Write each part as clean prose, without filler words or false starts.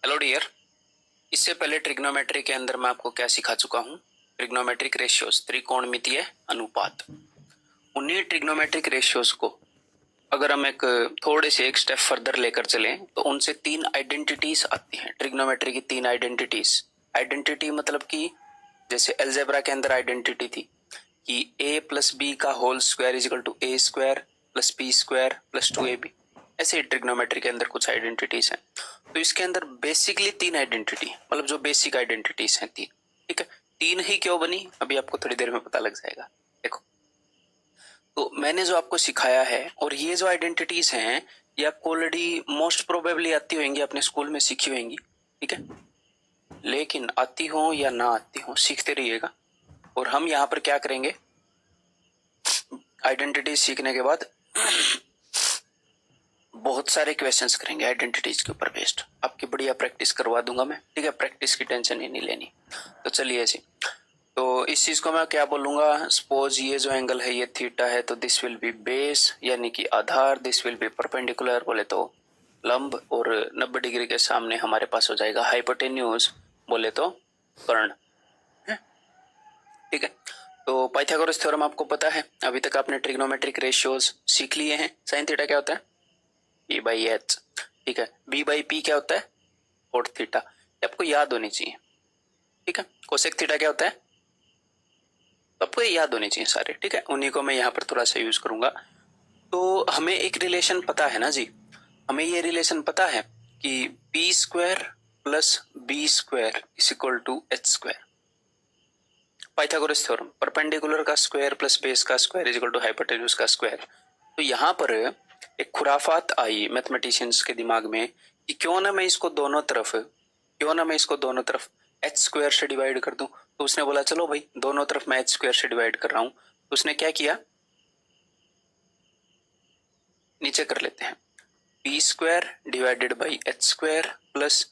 Hello dear. इससे पहले trigonometry के अंदर मैं आपको क्या सिखा चुका हूँ? ट्रिग्नोमेट्रिक रेशियोज, त्रिकोणमितीय अनुपात। उन्हीं ट्रिग्नोमेट्रिक रेशियोज को अगर हम थोड़े से एक स्टेप फर्दर लेकर चलें तो उनसे तीन आइडेंटिटीज आती हैं। ट्रिग्नोमेट्री की तीन आइडेंटिटीज। आइडेंटिटी मतलब कि जैसे अलजेब्रा के अंदर आइडेंटिटी थी कि a प्लस बी का whole square is equal to A square plus B square plus 2ab। ऐसे ही ट्रिग्नोमेट्री के अंदर कुछ आइडेंटिटीज हैं। तो इसके अंदर बेसिकली तीन आइडेंटिटी, मतलब जो बेसिक आइडेंटिटीज हैं तीन। ठीक है, तीन ही क्यों बनी अभी आपको थोड़ी देर में पता लग जाएगा। देखो, तो मैंने जो आपको सिखाया है और ये जो आइडेंटिटीज हैं ये आपको ऑलरेडी मोस्ट प्रोबेबली आती होंगी, अपने स्कूल में सीखी होंगी। ठीक है, लेकिन आती हो या ना आती हो सीखते रहिएगा। और हम यहाँ पर क्या करेंगे, आइडेंटिटी सीखने के बाद बहुत सारे क्वेश्चंस करेंगे आइडेंटिटीज के ऊपर बेस्ड। आपकी बढ़िया प्रैक्टिस करवा दूंगा मैं। ठीक है, प्रैक्टिस की टेंशन ही नहीं लेनी। तो चलिए ऐसे, तो इस चीज को मैं क्या बोलूंगा, सपोज ये जो एंगल है ये थीटा है तो दिस विल बी बेस यानी कि आधार, दिस विल बी परपेंडिकुलर बोले तो लंब, और 90 डिग्री के सामने हमारे पास हो जाएगा हाइपोटेन्यूज बोले तो कर्ण। ठीक है, तो पाइथागोरस थ्योरम आपको पता है। अभी तक आपने ट्रिग्नोमेट्रिक रेशियोज सीख लिए हैं। साइन थीटा क्या होता है? B by H. ठीक है, बी बाई पी क्या होता है? Cot theta. ये आपको याद होनी चाहिए। ठीक है, कोसेक थीटा क्या होता है? तो आपको ये याद होने चाहिए सारे। ठीक है, उन्हीं को मैं यहाँ पर थोड़ा सा यूज करूंगा। तो हमें एक रिलेशन पता है ना जी, हमें ये रिलेशन पता है कि P square plus B square is equal to H square. Pythagoras theorem, perpendicular का स्क्वायर प्लस बेस का square is equal to hypotenuse का स्क्वायर। तो यहाँ पर एक खुराफात आई मैथमेटिशियंस के दिमाग में कि क्यों ना मैं इसको दोनों तरफ एच स्क्वायर से डिवाइड कर दूं। तो उसने बोला चलो भाई दोनों तरफ मैं एच स्क्वायर से डिवाइड कर रहा हूं। तो उसने क्या किया, नीचे कर लेते हैं, P square divided by H square plus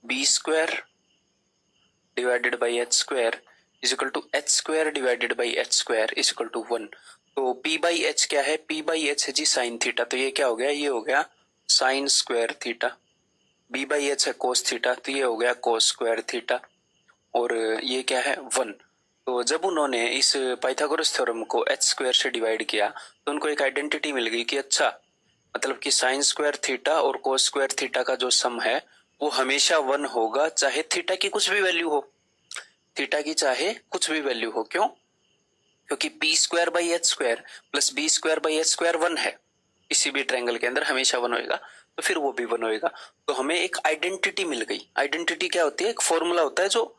B square divided by H square is equal to H square divided by H square is equal to 1। तो p बाई एच क्या है? p बाई एच है जी sine theta. तो ये क्या हो गया? ये हो गया sign square theta. b by H है कोस थीटा, तो ये हो गया कोस स्क्वायर थीटा। और ये क्या है? 1। तो जब उन्होंने इस पाइथागोरस थ्योरम को एच स्क्वायर से डिवाइड किया तो उनको एक आइडेंटिटी मिल गई कि अच्छा, मतलब कि साइन स्क्वायर थीटा और कोस स्क्वायर थीटा का जो सम है वो हमेशा 1 होगा, चाहे थीटा की कुछ भी वैल्यू हो। थीटा की चाहे कुछ भी वैल्यू हो। क्यों? क्योंकि P square by H square plus B square by H square 1 है। किसी भी ट्रायंगल के अंदर हमेशा 1 होएगा, तो फिर वो भी 1 होएगा। तो हमें एक आइडेंटिटी मिल गई। आइडेंटिटी क्या होती है? एक फॉर्मूला होता है जो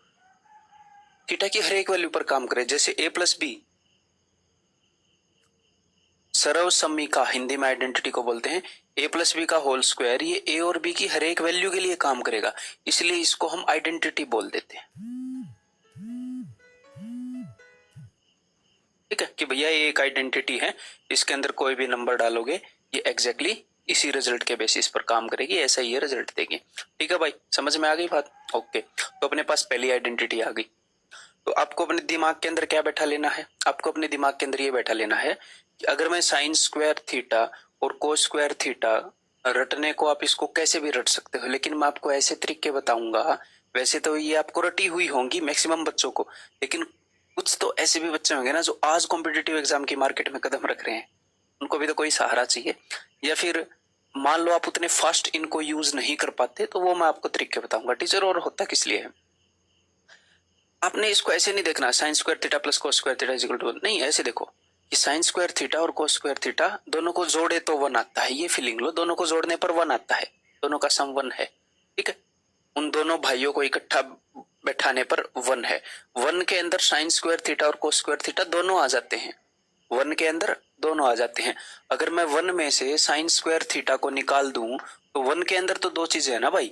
थीटा की हर एक वैल्यू पर काम करे। जैसे a प्लस बी, सर्वसम्मी का हिंदी में आइडेंटिटी को बोलते हैं a प्लस बी का होल स्क्वायर। ये a और b की हर एक वैल्यू के लिए काम करेगा, इसलिए इसको हम आइडेंटिटी बोल देते हैं। ठीक है, कि भैया ये एक आइडेंटिटी है, इसके अंदर कोई भी नंबर डालोगे ये एग्जैक्टली इसी रिजल्ट के बेसिस पर काम करेगी, ऐसा ही ये रिजल्ट देगी। ठीक है भाई, समझ में आ गई बात? ओके, तो अपने पास पहली आइडेंटिटी आ गई। तो आपको अपने दिमाग के अंदर क्या बैठा लेना है? आपको अपने दिमाग के अंदर ये बैठा लेना है कि अगर मैं साइन स्क्वायर थीटा और कोस स्क्वायर थीटा रटने को, आप इसको कैसे भी रट सकते हो, लेकिन मैं आपको ऐसे तरीके बताऊंगा। वैसे तो ये आपको रटी हुई होंगी मैक्सिमम बच्चों को, लेकिन कुछ तो ऐसे भी बच्चे होंगे ना जो आज कॉम्पिटेटिव एग्जाम की मार्केट में कदम रख रहे हैं, उनको भी तो कोई सहारा चाहिए। या फिर मान लो आप उतने फास्ट इनको यूज नहीं कर पाते, तो वो मैं आपको तरीके बताऊंगा। टीचर और होता किस लिए है? आपने इसको ऐसे नहीं देखना sine square theta plus cos square theta equal to, नहीं, ऐसे देखो कि साइन स्क्वायर थीटा और कोस स्क्वायर थीटा दोनों को जोड़े तो 1 आता है। ये फीलिंग लो, दोनों को जोड़ने पर 1 आता है, दोनों का सम 1 है। ठीक है, उन दोनों भाइयों को इकट्ठा बैठाने पर 1 है। 1 के अंदर साइन स्क्वायर थीटा और कोस स्क्वायर थीटा दोनों आ जाते हैं। 1 के अंदर दोनों आ जाते हैं। अगर मैं 1 में से साइन स्क्वायर थीटा को निकाल दूं तो 1 के अंदर तो दो चीजें है ना भाई।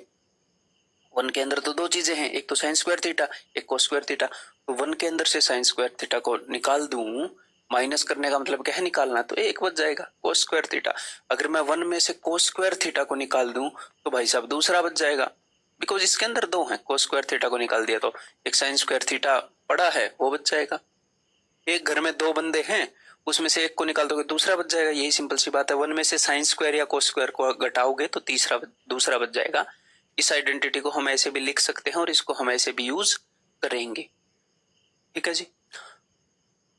1 के अंदर तो दो चीजें हैं, एक तो साइन स्क्वायर थीटा, एक कोस स्क्वायर थीटा। तो 1 के अंदर से साइन स्क्वायर थीटा को निकाल दूं, माइनस करने का मतलब क्या है? निकालना। तो एक बच जाएगा कोस स्क्वायर थीटा। अगर मैं 1 में से कोस स्क्वायर थीटा को निकाल दूं तो भाई साहब दूसरा बच जाएगा, बिकॉज इसके अंदर दो है। कोस स्क्वायर थीटा को निकाल दिया तो एक साइन स्क्वायर थीटा पड़ा है वो बच जाएगा। एक घर में दो बंदे हैं, उसमें से एक को निकाल दोगे दूसरा बच जाएगा। यही सिंपल सी बात है। 1 में से साइन स्क्वायर या कोस स्क्वायर को घटाओगे तो दूसरा बच जाएगा। इस आइडेंटिटी को हम ऐसे भी लिख सकते हैं और इसको हम ऐसे भी यूज करेंगे। ठीक है जी।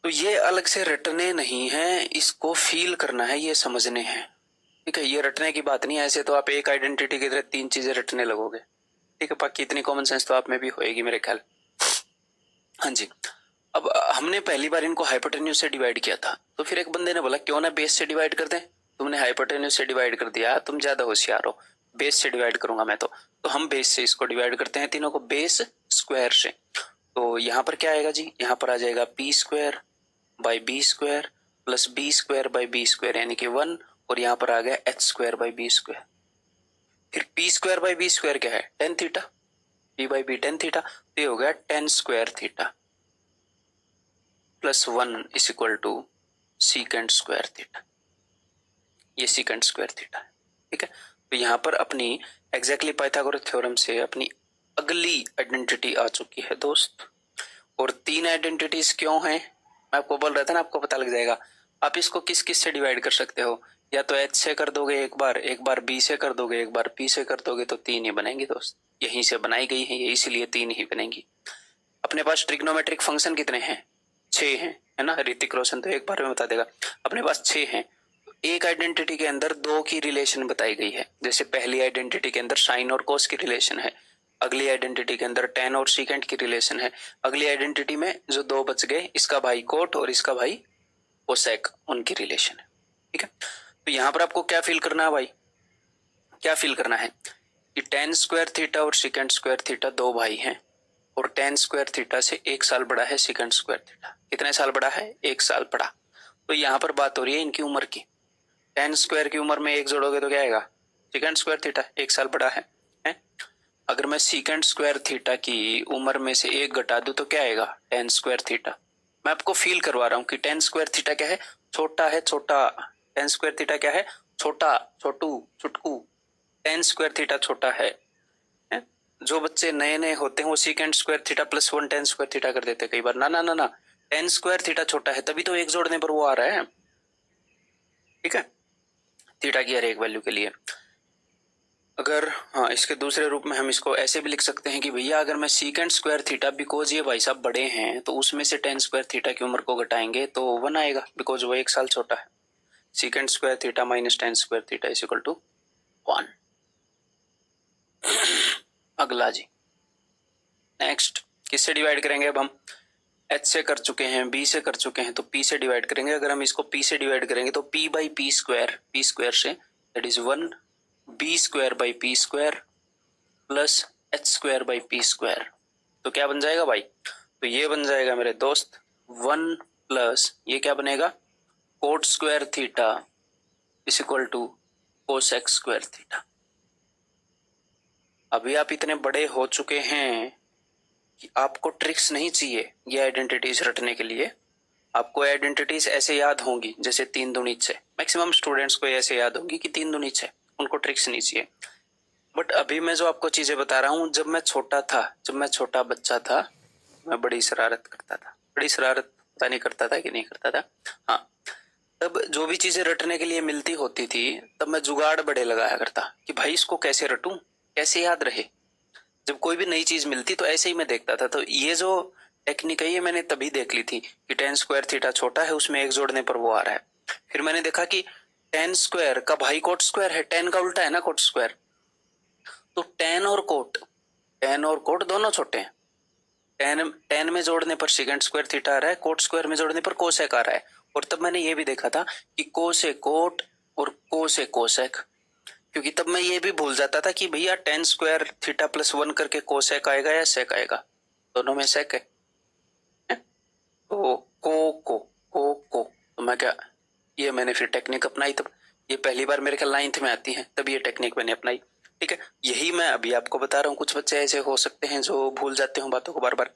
तो ये अलग से रटने नहीं है, इसको फील करना है, ये समझने हैं। ठीक है, ये रटने की बात नहीं है। ऐसे तो आप एक आइडेंटिटी की तरह 3 चीजें रटने लगोगे। ठीक है, बाकी इतनी कॉमन सेंस तो आप में भी होएगी मेरे ख्याल। हाँ जी। अब हमने पहली बार इनको हाइपोटेन्यूज से डिवाइड किया था, तो फिर एक बंदे ने बोला क्यों ना बेस से डिवाइड कर दें। तुमने हाइपोटेन्यूज से डिवाइड कर दिया, तुम ज्यादा होशियार हो, बेस से डिवाइड करूंगा मैं तो हम बेस से इसको डिवाइड करते हैं तीनों को, बेस स्क्वायर से। तो यहाँ पर क्या आएगा जी, यहाँ पर आ जाएगा P square by B square plus B square by B square यानी कि 1, और यहाँ पर आ गया H square by B square. फिर P square by B square क्या है, tan theta, P by B tan theta, तो ये हो गया tan square theta plus 1 is equal to secant square theta. ये सीकेंड स्क्वायर थीटा है। ठीक है, तो यहाँ पर अपनी एग्जैक्टली पाइथागोरस थ्योरम से अपनी अगली आइडेंटिटी आ चुकी है दोस्त। और 3 आइडेंटिटीज क्यों हैं, मैं आपको बोल रहा था ना, आपको पता लग जाएगा। आप इसको किस किस से डिवाइड कर सकते हो, या तो एच से कर दोगे एक बार बी से कर दोगे, एक बार पी से कर दोगे, तो 3 ही बनेंगी दोस्त। यहीं से बनाई गई है ये, इसीलिए 3 ही बनेंगी। अपने पास ट्रिग्नोमेट्रिक फंक्शन कितने हैं, 6 हैं, है ना। ऋतिक रोशन तो एक बार में बता देगा। अपने पास 6 हैं। एक आइडेंटिटी के अंदर 2 की रिलेशन बताई गई है। जैसे पहली आइडेंटिटी के अंदर साइन और कोस की रिलेशन है, अगली आइडेंटिटी के अंदर टेन और सीकेंट की रिलेशन है, अगली आइडेंटिटी में जो 2 बच गए, इसका भाई कोट और इसका भाई कोसेक, उनकी रिलेशन है। ठीक है, तो यहां पर आपको क्या फील करना है भाई, क्या फील करना है कि टेन स्क्वायर थीटा और सीकेंट स्क्वायर थीटा 2 भाई हैं, और टेन स्क्वायर थीटा से 1 साल बड़ा है सीकेंट स्क्वायर थीटा। कितने साल बड़ा है, 1 साल बड़ा। तो यहाँ पर बात हो रही है इनकी उम्र की। टेन स्क्वायर की उम्र में 1 जोड़ोगे तो क्या आएगा, सीकेंट स्क्वायर थीटा 1 साल बड़ा है? अगर मैं सीकेंट स्क्वायर थीटा की उम्र में से 1 घटा दूं तो क्या आएगा, टेन स्क्वायर थीटा। मैं आपको फील करवा रहा हूं कि टेन स्क्वायर थीटा क्या है, छोटा है, छोटा। टेन स्क्वायर थीटा क्या है, छोटा, छोटू, चुटकू। टेन स्क्वायर थीटा छोटा है। जो बच्चे नए नए होते हैं वो secant square theta plus 1 ten square theta कर देते हैं कई बार। ना ना ना ना, टेन स्क्वायर थीटा छोटा है, तभी तो 1 जोड़ने पर वो आ रहा है। ठीक है, थीटा की हर एक वैल्यू के लिए। अगर हाँ, इसके दूसरे रूप में हम इसको ऐसे भी लिख सकते हैं कि भैया अगर मैं सीकेंट स्क्वायर थीटा, बिकॉज ये भाई साहब बड़े हैं, तो उसमें से टेन स्क्वायर थीटा की उम्र को घटाएंगे तो 1 आएगा, बिकॉज वो 1 साल छोटा है। Secant square theta minus tan square theta is equal to 1। अगला जी, नेक्स्ट किससे डिवाइड करेंगे अब हम, एच से कर चुके हैं, बी से कर चुके हैं, तो पी से डिवाइड करेंगे। अगर हम इसको पी से डिवाइड करेंगे तो पी बाई पी स्क्वायर से that is 1 B square by P square plus H square by P square. तो क्या बन जाएगा भाई, तो ये बन जाएगा मेरे दोस्त 1 प्लस ये क्या बनेगा, cot square theta is equal to cosec square theta. अभी आप इतने बड़े हो चुके हैं कि आपको ट्रिक्स नहीं चाहिए ये आइडेंटिटीज रटने के लिए। आपको आइडेंटिटीज ऐसे याद होंगी जैसे 3 दूनी 6। मैक्सिमम स्टूडेंट्स को ऐसे याद होंगी कि 3 दूनी 6, उनको ट्रिक्स नहीं चाहिए। बट अभी मैं जो आपको चीजें बता रहा हूँ, जब मैं छोटा था, जब मैं छोटा बच्चा था, मैं बड़ी शरारत करता था। बड़ी शरारत पता नहीं करता था कि नहीं करता था, हाँ। तब जो भी चीजें रटने के लिए मिलती होती थी, तब मैं जुगाड़ बड़े लगाया करता कि भाई इसको कैसे रटूं, कैसे याद रहे। जब कोई भी नई चीज मिलती तो ऐसे ही मैं देखता था। तो ये जो टेक्निक है ये मैंने तभी देख ली थी कि टेन स्क्वायर थीटा छोटा है, उसमें 1 जोड़ने पर वो आ रहा है। फिर मैंने देखा कि टेन स्क्वायर का भाई कोट स्क्वायर है, टेन का उल्टा है ना कोट स्क्वायर। तो टेन और कोट दोनों छोटे हैं। टेन में जोड़ने पर सेकेंड स्क्वायर थीटा आ रहा है, कोट स्क्वायर में जोड़ने पर कोसेक आ रहा है। और तब मैंने ये भी देखा था कि कोसेक कोट और कोसेक कोसेक, क्योंकि तब मैं ये भी भूल जाता था कि भैया टेन स्क्वायर थीटा प्लस 1 करके कोसेक आएगा या सेक आएगा, दोनों में सेक है। तो को तो मैं क्या, ये मैंने फिर टेक्निक अपनाई। तब ये पहली बार मेरे ख्याल 9th में आती है, तब ये टेक्निक मैंने अपनाई। ठीक है, यही मैं अभी आपको बता रहा हूँ। कुछ बच्चे ऐसे हो सकते हैं जो भूल जाते हो बातों को बार बार।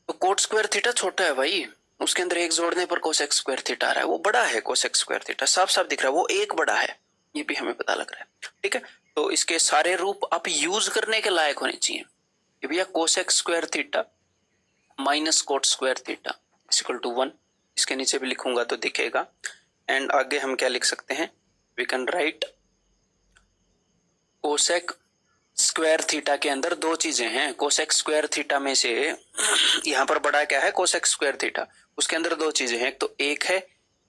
तो कोट स्क्वायर थीटा छोटा है भाई, उसके अंदर 1 जोड़ने पर कोसेक स्क्वायर थीटा आ रहा है, वो बड़ा है। कोसेक स्क्वायर थीटा साफ साफ दिख रहा है, वो 1 बड़ा है, ये भी हमें पता लग रहा है। ठीक है, तो इसके सारे रूप आप यूज करने के लायक होने चाहिए कि भैया cosec square theta minus cot square theta equal to 1। इसके नीचे भी लिखूंगा तो दिखेगा। एंड आगे हम क्या लिख सकते हैं, we can write cosec square theta के अंदर दो चीजें हैं, कोसेक स्क्वायर थीटा में से यहाँ पर बड़ा क्या है, कोसेक स्क्वायर थीटा, उसके अंदर दो चीजें हैं, एक है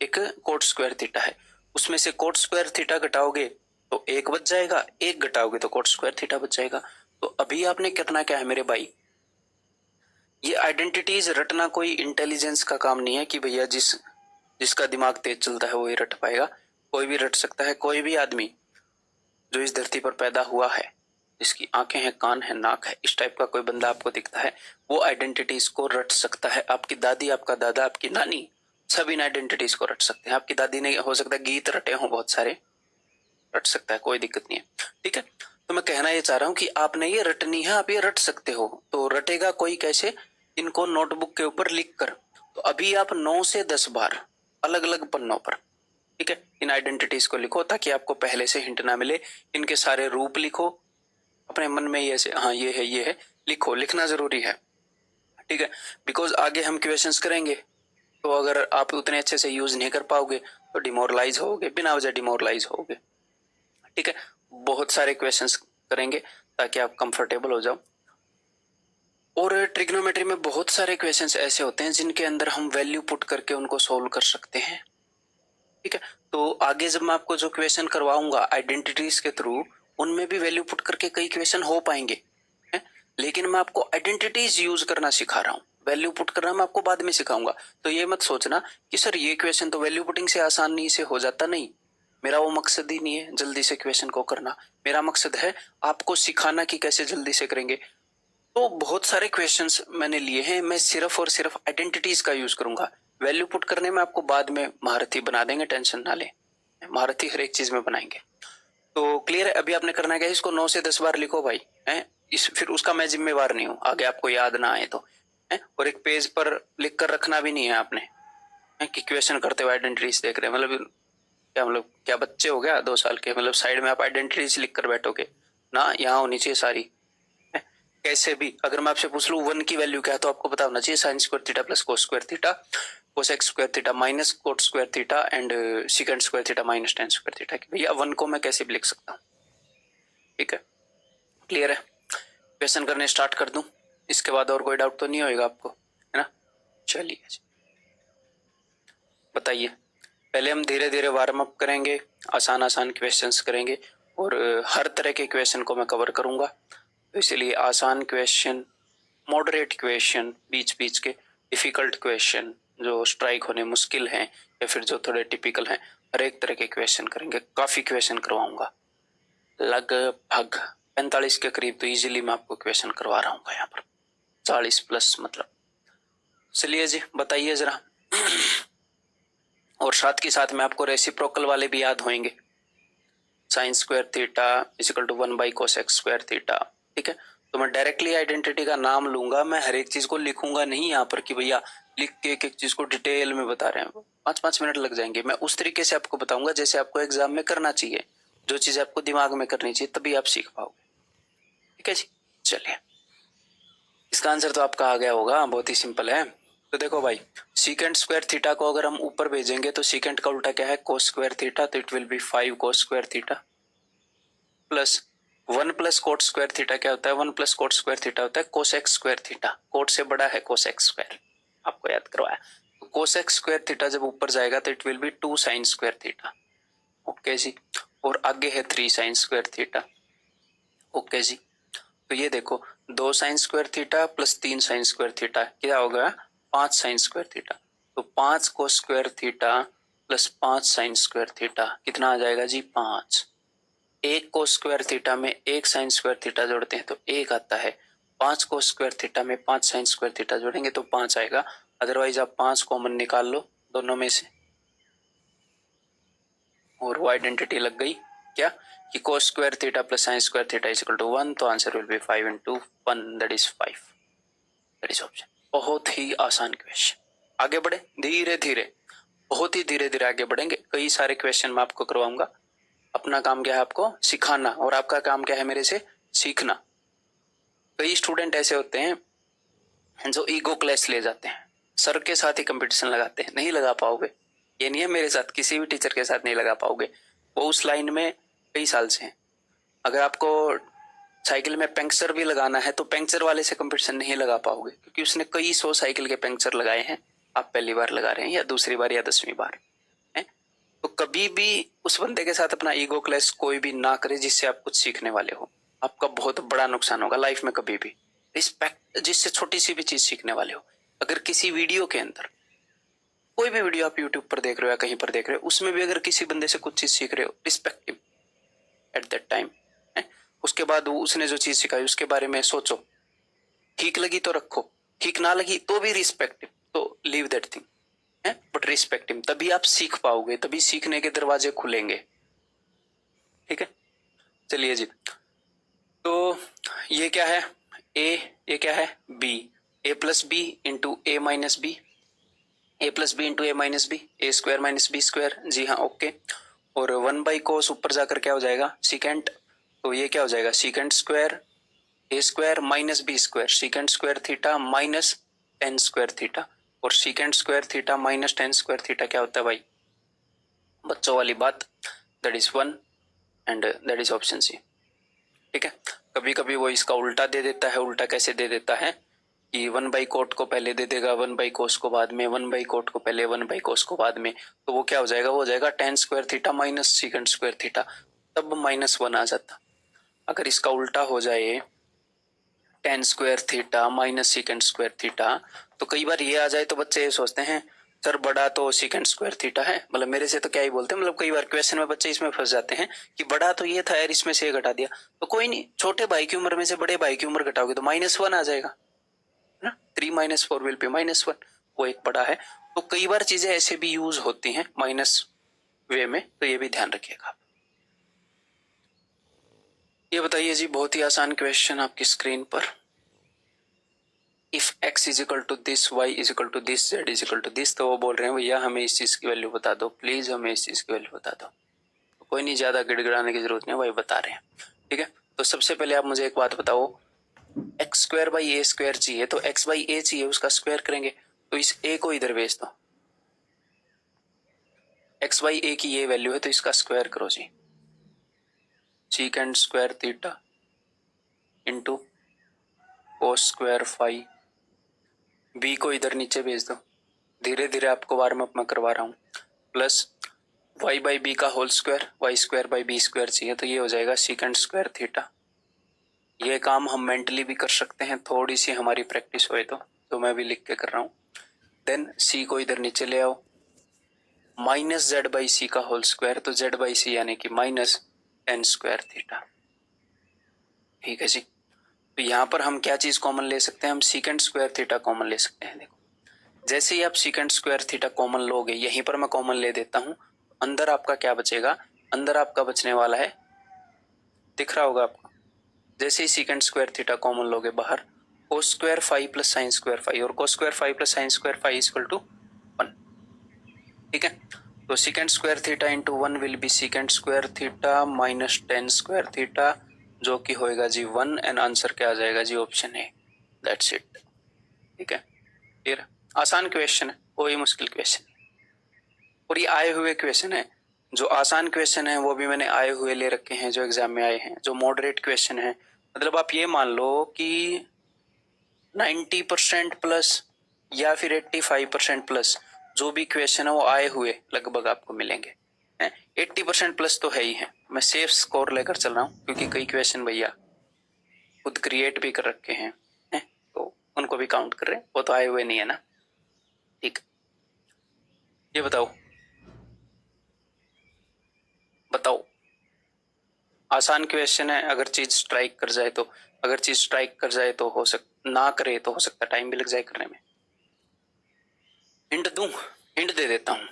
एक कोट स्क्वायर थीटा है। उसमें से कोट स्क्वायर थीटा घटाओगे तो एक बच जाएगा, एक घटाओगे तो कोट स्क्वायर थीटा बच जाएगा। तो अभी आपने करना क्या है मेरे भाई, ये आइडेंटिटीज रटना कोई इंटेलिजेंस का काम नहीं है कि भैया जिसका दिमाग तेज चलता है वो ही रट पाएगा। कोई भी रट सकता है, कोई भी आदमी जो इस धरती पर पैदा हुआ है, जिसकी आंखें हैं, कान है, नाक है, इस टाइप का कोई बंदा आपको दिखता है, वो आइडेंटिटीज को रट सकता है। आपकी दादी, आपका दादा, आपकी नानी, सब इन आइडेंटिटीज को रट सकते हैं। आपकी दादी ने हो सकता है गीत रटे हों बहुत सारे, रट सकता है, कोई दिक्कत नहीं है। ठीक है, तो मैं कहना ये चाह रहा हूं कि आपने ये रटनी है, आप ये रट सकते हो। तो रटेगा कोई कैसे, इनको नोटबुक के ऊपर लिख कर, तो अभी आप 9 से 10 बार अलग अलग पन्नों पर, ठीक है, इन आइडेंटिटीज को लिखो ताकि आपको पहले से हिंट ना मिले। इनके सारे रूप लिखो अपने मन में, ये से हाँ ये है, लिखो, लिखना जरूरी है। ठीक है, बिकॉज आगे हम क्वेश्चंस करेंगे, तो अगर आप उतने अच्छे से यूज नहीं कर पाओगे तो डिमोरलाइज होगे, बिना वजह डिमोरलाइज होगे। ठीक है, बहुत सारे क्वेश्चंस करेंगे ताकि आप कंफर्टेबल हो जाओ। और ट्रिग्नोमेट्री में बहुत सारे क्वेश्चंस ऐसे होते हैं जिनके अंदर हम वैल्यू पुट करके उनको सोल्व कर सकते हैं। ठीक है, तो आगे जब मैं आपको जो क्वेश्चन करवाऊंगा आइडेंटिटीज के थ्रू, उनमें भी वैल्यू पुट करके कई क्वेश्चन हो पाएंगे है? लेकिन मैं आपको आइडेंटिटीज यूज करना सिखा रहा हूँ, वैल्यू पुट करना मैं आपको बाद में सिखाऊंगा। तो ये मत सोचना कि सर ये क्वेश्चन तो वैल्यू पुटिंग से आसानी से हो जाता, नहीं, मेरा वो मकसद ही नहीं है जल्दी से क्वेश्चन को करना। मेरा मकसद है आपको सिखाना कि कैसे जल्दी से करेंगे। तो बहुत सारे क्वेश्चंस मैंने लिए हैं, मैं सिर्फ और सिर्फ आइडेंटिटीज का यूज करूंगा। वैल्यू पुट करने में आपको बाद में महारथी बना देंगे, टेंशन ना ले, महारथी हर एक चीज में बनाएंगे। तो क्लियर है, अभी आपने करना क्या है, इसको 9 से 10 बार लिखो भाई, है इस, फिर उसका मैं जिम्मेवार नहीं हूँ, आगे आपको याद ना आए तो है। और एक पेज पर लिख कर रखना भी नहीं है आपने, है कि क्वेश्चन करते हुए आइडेंटिटीज देख रहे हैं, मतलब क्या बच्चे हो गया 2 साल के, मतलब साइड में आप आइडेंटिटीज लिख कर बैठोगे ना, यहाँ होनी चाहिए सारी। कैसे भी अगर मैं आपसे पूछ लूं 1 की वैल्यू क्या है, तो आपको पता होना चाहिए sign square theta plus cos square theta, cosec square theta minus cot square theta and secant square theta minus tan square theta. भैया 1 को मैं कैसे भी लिख सकता हूँ। ठीक है, क्लियर है, क्वेश्चन करने स्टार्ट कर दूं, इसके बाद और कोई डाउट तो नहीं होगा आपको, है ना। चलिए बताइए, पहले हम धीरे धीरे वार्म अप करेंगे, आसान आसान क्वेश्चंस करेंगे, और हर तरह के क्वेश्चन को मैं कवर करूंगा। तो इसलिए आसान क्वेश्चन, मॉडरेट क्वेश्चन, बीच बीच के डिफिकल्ट क्वेश्चन जो स्ट्राइक होने मुश्किल हैं, या फिर जो थोड़े टिपिकल हैं, हर एक तरह के क्वेश्चन करेंगे। काफी क्वेश्चन करवाऊंगा, लगभग 45 के करीब तो इजीली मैं आपको क्वेश्चन करवा रहा हूँ यहाँ पर, 40 प्लस मतलब। चलिए जी बताइए जरा। और साथ के साथ में आपको रेसिप्रोकल वाले भी याद होंगे, sine square theta equal to 1 by cosec square theta. ठीक है, तो मैं डायरेक्टली आइडेंटिटी का नाम लूंगा, मैं हर एक चीज को लिखूंगा नहीं यहाँ पर कि भैया लिख के एक एक चीज को डिटेल में बता रहे हैं, 5-5 मिनट लग जाएंगे। मैं उस तरीके से आपको बताऊंगा जैसे आपको एग्जाम में करना चाहिए, जो चीज आपको दिमाग में करनी चाहिए, तभी आप सीख पाओगे। ठीक है जी, चलिए इसका आंसर तो आपका आ गया होगा, बहुत ही सिंपल है। तो देखो भाई, सीकेंट स्क्वायर थीटा को अगर हम ऊपर भेजेंगे तो सीकेंट का उल्टा क्या है, कोस स्क्वायर थीटा, तो it will be 5 cos square theta plus 1 plus cot square theta क्या होता है, 1 प्लस कोट स्क्वायर थीटा होता है कोसेक स्क्वायर थीटा, कोट से बड़ा है कोसेक स्क्वायर, आपको याद करवाया। तो कोसेक स्क्वायर थीटा जब ऊपर जाएगा तो it will be 2 sine square theta. Okay जी, और आगे है 3 साइन स्क्वायर थीटा। ओके जी, तो ये देखो 2 sine square theta plus 3 sine square theta क्या होगा, 5 साइन स्क्वायर थीटा। तो 5 cos square theta plus 5 sine square theta कितना आ जाएगा जी, 5। एक कोस स्क्वायर थीटा में एक साइन स्क्वायर थीटा जोड़ते हैं तो 1 आता है, 5 कोस स्क्वायर थीटा में 5 साइन स्क्वायर थीटा जोड़ेंगे तो 5 आएगा। अदरवाइज आप 5 कॉमन निकाल लो दोनों में से, और वो आइडेंटिटी लग गई क्या, कि cos square theta plus sine square theta is equal to 1, तो answer will be 5 into 1 that is 5, that is option. बहुत ही आसान क्वेश्चन, आगे बढ़े धीरे धीरे, बहुत ही धीरे धीरे आगे बढ़ेंगे। कई सारे क्वेश्चन मैं आपको करवाऊंगा, अपना काम क्या है आपको सिखाना, और आपका काम क्या है मेरे से सीखना। कई स्टूडेंट ऐसे होते हैं जो ईगो क्लैश ले जाते हैं, सर के साथ ही कंपटीशन लगाते हैं, नहीं लगा पाओगे। ये नहीं है मेरे साथ, किसी भी टीचर के साथ नहीं लगा पाओगे, वो उस लाइन में कई साल से हैं। अगर आपको साइकिल में पंक्चर भी लगाना है तो पंक्चर वाले से कंपटीशन नहीं लगा पाओगे, क्योंकि उसने कई 100 साइकिल के पंक्चर लगाए हैं, आप पहली बार लगा रहे हैं या दूसरी बार या 10वीं बार है। तो कभी भी उस बंदे के साथ अपना ईगो क्लैश कोई भी ना करे जिससे आप कुछ सीखने वाले हो, आपका बहुत बड़ा नुकसान होगा लाइफ में। कभी भी रिस्पेक्ट, जिससे छोटी सी भी चीज सीखने वाले हो। अगर किसी वीडियो के अंदर, कोई भी वीडियो आप यूट्यूब पर देख रहे हो या कहीं पर देख रहे हो, उसमें भी अगर किसी बंदे से कुछ चीज सीख रहे हो, respect him at that time. उसके बाद उसने जो चीज सिखाई उसके बारे में सोचो, ठीक लगी तो रखो, ठीक ना लगी तो भी रिस्पेक्ट हिम, तो लीव दैट थिंग है, बट रिस्पेक्ट हिम। तभी आप सीख पाओगे, तभी सीखने के दरवाजे खुलेंगे। ठीक है, चलिए जी। तो ये क्या है ए, ये क्या है B, A plus B into A minus B, A plus B into A minus B, A square minus B square. जी हाँ, ओके। और 1/cos ऊपर जाकर क्या हो जाएगा सीकेंट, तो ये क्या हो जाएगा secant square A square minus B square, secant square theta minus tan square theta. और secant square theta minus tan square theta क्या होता है भाई, बच्चों वाली बात, that is 1 and that is option C. ठीक है, कभी कभी वो इसका उल्टा दे देता है। उल्टा कैसे दे देता है कि 1/cot को पहले दे देगा, 1/cos को बाद में, 1/cot को पहले 1/cos को बाद में। तो वो क्या हो जाएगा, वो हो जाएगा ten square theta minus secant square theta, तब -1 आ जाता। अगर इसका उल्टा हो जाए ten square theta minus secant square theta, तो कई बार ये आ जाए तो बच्चे ये सोचते हैं सर बड़ा तो सीकेंट स्क्वायर थीटा है, मतलब मेरे से तो क्या ही बोलते हैं, मतलब कई बार क्वेश्चन में बच्चे इसमें फंस जाते हैं कि बड़ा तो ये था यार, इसमें से ये घटा दिया। तो कोई नहीं, छोटे भाई की उम्र में से बड़े भाई की उम्र घटाओगे तो -1 आ जाएगा ना, 3 - 4 विल बी -1, वो एक बड़ा है। तो कई बार चीजें ऐसे भी यूज होती हैं माइनस वे में, तो ये भी ध्यान रखिएगा। ये बताइए जी, बहुत ही आसान क्वेश्चन आपकी स्क्रीन पर। If x is equal to this, y is equal to this, z is equal to this, तो वो बोल रहे हैं भैया हमें इस चीज की वैल्यू बता दो, प्लीज हमें इस चीज की वैल्यू बता दो। तो कोई नहीं, ज्यादा गिड़गिड़ाने की जरूरत नहीं है, वही बता रहे हैं। ठीक है, तो सबसे पहले आप मुझे एक बात बताओ, x square by A square चाहिए, तो एक्स बाई ए चाहिए, उसका स्क्वायर करेंगे, तो इस ए को इधर भेज दो। एक्स बाई ए की ये वैल्यू है तो इसका स्क्वायर करो जी, secant square theta into cos square phi, B को इधर नीचे भेज दो, धीरे धीरे आपको वार्म अप में करवा रहा हूँ, प्लस वाई बाई बी का whole square, Y square by B square चाहिए, तो ये हो जाएगा सीकेंड स्क्वायर थीटा। ये काम हम मेंटली भी कर सकते हैं, थोड़ी सी हमारी प्रैक्टिस होए तो मैं भी लिख के कर रहा हूँ। देन सी को इधर नीचे ले आओ, माइनस जेड बाई सी का होल स्क्वायर, तो जेड बाई सी यानी कि माइनस टेन स्क्वायर थीटा। ठीक है जी, तो यहाँ पर हम क्या चीज कॉमन ले सकते हैं, हम सीकेंड स्क्वायर थीटा कॉमन ले सकते हैं। देखो जैसे ही आप सीकेंड स्क्वायर थीटा कॉमन लोगे, यहीं पर मैं कॉमन ले देता हूं, अंदर आपका क्या बचेगा, अंदर आपका बचने वाला है, दिख रहा होगा आपको, जैसे ही सीकेंड स्क्वायर थीटा कॉमन लोगे बाहर, cos square five plus sine square five, और cos square five plus sine square five equal to 1। ठीक है, तो secant square theta into 1 will be secant square theta minus tan square theta, जो कि होएगा जी 1, and answer क्या आ जाएगा जी, option A, that's it. ठीक है, क्लियर, आसान क्वेश्चन है, कोई मुश्किल क्वेश्चन नहीं। और ये आए हुए क्वेश्चन है, जो आसान क्वेश्चन है वो भी मैंने आए हुए ले रखे हैं जो एग्जाम में आए हैं, जो मॉडरेट क्वेश्चन है, मतलब आप ये मान लो कि 90% प्लस या फिर 85% प्लस जो भी क्वेश्चन है वो आए हुए लगभग आपको मिलेंगे। 80% प्लस तो है ही है, मैं सेफ स्कोर लेकर चल रहा हूँ क्योंकि कई क्वेश्चन भैया खुद क्रिएट भी कर रखे हैं, तो उनको भी काउंट कर रहे हैं, वो तो आए हुए नहीं है ना। ठीक, ये बताओ बताओ, आसान क्वेश्चन है, अगर चीज स्ट्राइक कर जाए तो, अगर चीज स्ट्राइक कर जाए तो हो ना करे तो हो सकता है टाइम भी लग जाए करने में। हिंट दूं, हिंट दे देता हूं,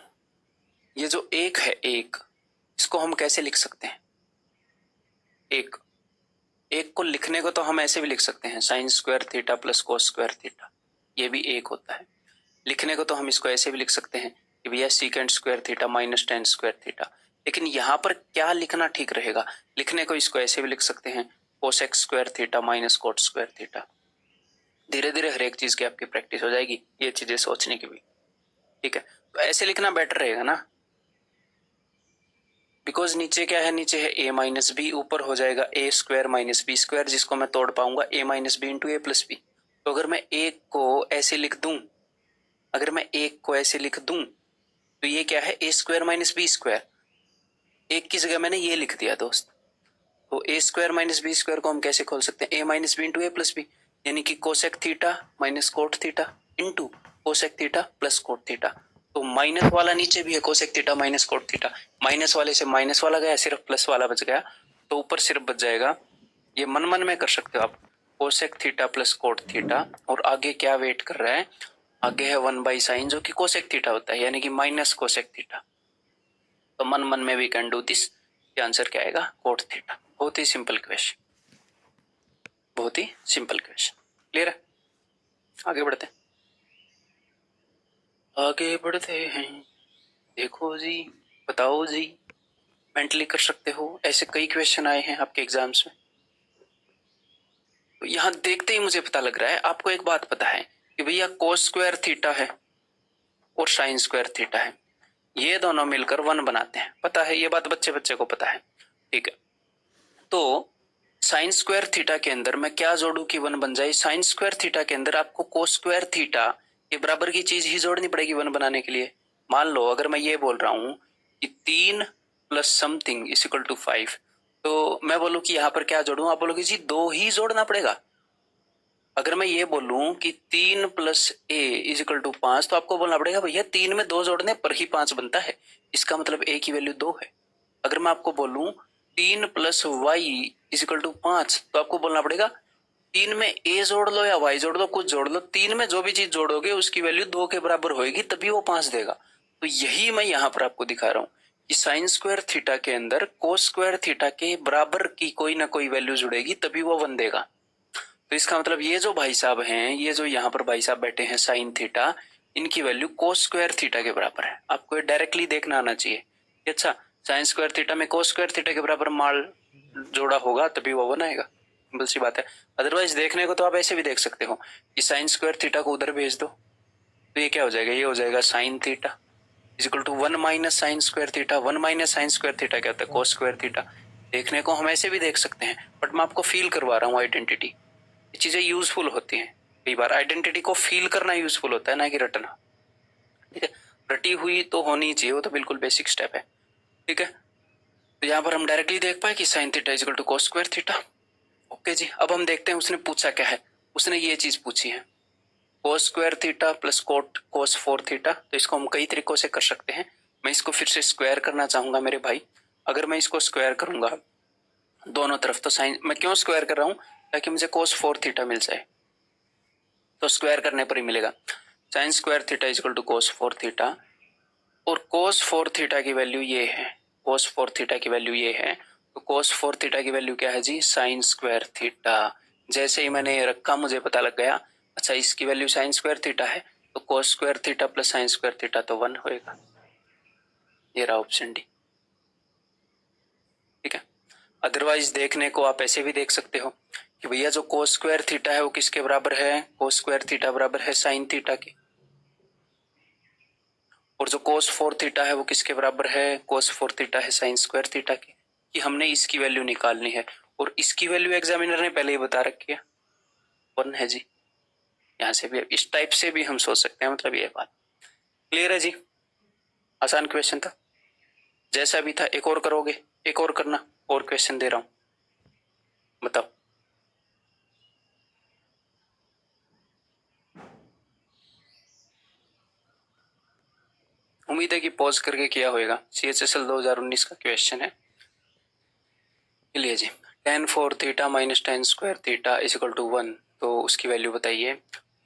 ये जो एक है एक, इसको हम कैसे लिख सकते हैं, एक, एक को लिखने को तो हम ऐसे भी लिख सकते हैं, sign square theta plus cos square theta, ये भी एक होता है। लिखने को तो हम इसको ऐसे भी लिख सकते हैं कि भैया सीकेंड square theta minus tan square theta, लेकिन यहाँ पर क्या लिखना ठीक रहेगा, लिखने को इसको ऐसे भी लिख सकते हैं cosec square theta minus cot square theta. धीरे धीरे हर एक चीज की आपकी प्रैक्टिस हो जाएगी, ये चीजें सोचने की भी। ठीक है, तो ऐसे लिखना बेटर रहेगा ना, बिकॉज नीचे क्या है, नीचे है a माइनस बी, ऊपर हो जाएगा a square minus B square, जिसको मैं तोड़ पाऊंगा a minus B into A plus B. तो अगर मैं एक को ऐसे लिख दूं, अगर मैं एक को ऐसे लिख दूं तो ये क्या है, a square minus B square. एक की जगह मैंने ये लिख दिया दोस्त। तो A square minus B square को हम कैसे खोल सकते हैं, A minus B into A plus B, यानी कि cosec theta minus cot theta into cosec theta plus cot theta. तो माइनस वाला नीचे भी है, cosec theta minus cot theta, minus वाले से माइनस वाला गया, सिर्फ प्लस वाला बच गया, तो ऊपर सिर्फ बच जाएगा, ये मन मन में कर सकते हो आप, cosec theta plus cot theta, और आगे क्या वेट कर रहा है, आगे है 1/sin जो कि कोसेक थीटा होता है, यानी कि माइनस कोसेक थीटा। तो मन मन में वी कैन डू दिस, ये आंसर क्या आएगा, कोट थीटा। बहुत ही सिंपल क्वेश्चन, बहुत ही सिंपल क्वेश्चन। क्लियर है, आगे बढ़ते हैं, आगे बढ़ते हैं। देखो जी, बताओ जी, मेंटली कर सकते हो, ऐसे कई क्वेश्चन आए हैं आपके एग्जाम्स में। तो यहां देखते ही मुझे पता लग रहा है, आपको एक बात पता है कि भैया कोस स्क्वायर थीटा है और साइन स्क्वायर थीटा है, ये दोनों मिलकर 1 बनाते हैं, पता है, ये बात बच्चे बच्चे को पता है, ठीक है। तो साइन स्क्वायर थीटा के अंदर मैं क्या जोड़ू कि 1 बन जाए, साइन स्क्वायर थीटा के अंदर आपको कोस स्क्वायर थीटा के बराबर की चीज ही जोड़नी पड़ेगी 1 बनाने के लिए। मान लो अगर मैं ये बोल रहा हूं कि 3 plus something is equal to 5, तो मैं बोलूं कि यहां पर क्या जोड़ू, आप बोलोगे जी 2 ही जोड़ना पड़ेगा। अगर मैं ये बोलूं कि 3 plus A is equal to 5, तो आपको बोलना पड़ेगा भैया 3 में 2 जोड़ने पर ही 5 बनता है, इसका मतलब ए की वैल्यू 2 है। अगर मैं आपको बोलूं 3 plus Y is equal to 5, तो आपको बोलना पड़ेगा 3 में ए जोड़ लो या वाई जोड़ लो, कुछ जोड़ लो, 3 में जो भी चीज जोड़ोगे उसकी वैल्यू 2 के बराबर होगी, तभी वो 5 देगा। तो यही मैं यहाँ पर आपको दिखा रहा हूँ कि साइन स्क्वायर थीटा के अंदर कोस स्क्वायर थीटा के बराबर की कोई ना कोई वैल्यू जुड़ेगी, तभी वो 1 देगा। तो इसका मतलब ये जो भाई साहब हैं, ये जो यहाँ पर भाई साहब बैठे हैं साइन थीटा, इनकी वैल्यू कोस स्क्वायर थीटा के बराबर है। आपको डायरेक्टली देखना आना चाहिए। अच्छा, साइन स्क्वायर थीटा में कोस स्क्वायर थीटा के बराबर मान जोड़ा होगा तभी वो बनाएगा, सिंपल सी बात है। अदरवाइज देखने को तो आप ऐसे भी देख सकते हो कि साइन स्क्वायर थीटा को उधर भेज दो, तो ये क्या हो जाएगा, ये हो जाएगा sine theta is equal to 1 minus sine square theta. 1 minus sine square theta क्या होता है, कोस स्क्वायर थीटा। देखने को हम ऐसे भी देख सकते हैं, बट मैं आपको फील करवा रहा हूँ आइडेंटिटी, ये चीजें यूजफुल होती हैं। कई बार आइडेंटिटी को फील करना यूजफुल होता है, ना कि रटना, ठीक है। रटी हुई तो होनी चाहिए, वो तो बिल्कुल बेसिक स्टेप है, ठीक है। तो यहाँ पर हम डायरेक्टली देख पाए कि sine theta is equal to cos square theta. Okay जी, अब हम देखते हैं उसने पूछा क्या है। उसने ये चीज पूछी है cos square theta plus cot cos 4 theta. तो इसको हम कई तरीकों से कर सकते हैं। मैं इसको फिर से स्क्वायर करना चाहूंगा मेरे भाई। अगर मैं इसको स्क्वायर करूंगा दोनों तरफ, तो साइन, मैं क्यों स्क्वायर कर रहा हूं, ताकि मुझे कोस 4 थीटा मिल जाए, तो स्क्वायर करने पर ही मिलेगा। Sine square theta is equal to cos 4 theta, और कोस 4 थीटा की वैल्यू ये है, कोस 4 थीटा की वैल्यू ये है, तो कोस 4 थीटा की वैल्यू क्या है जी, साइन स्क्वायर थीटा। जैसे ही मैंने रखा मुझे पता लग गया, अच्छा इसकी वैल्यू साइन स्क्वायर थीटा है, तो cos square theta plus sine square theta तो 1 होएगा। ये रहा ऑप्शन डी, ठीक है। अदरवाइज देखने को आप ऐसे भी देख सकते हो कि भैया जो कोस स्क्वायर थीटा है वो किसके बराबर है, कोस स्क्वायर थीटा बराबर है साइन थीटा के, और जो कोस 4 थीटा है वो किसके बराबर है, कोस 4 थीटा है साइन स्क्वायर थीटा के। कि हमने इसकी वैल्यू निकालनी है, और इसकी वैल्यू एग्जामिनर ने पहले ही बता रखी है, 1 है जी। यहाँ से भी इस टाइप से भी हम सोच सकते हैं, मतलब ये बात क्लियर है जी। आसान क्वेश्चन था, जैसा भी था। एक और करोगे, एक और करना, और क्वेश्चन दे रहा हूं, बताओ। उम्मीद है कि पॉज करके किया होगा। CHSL 2019 का क्वेश्चन है, चलिए जी। tan 4 theta minus tan square theta is equal to 1, तो उसकी वैल्यू बताइए।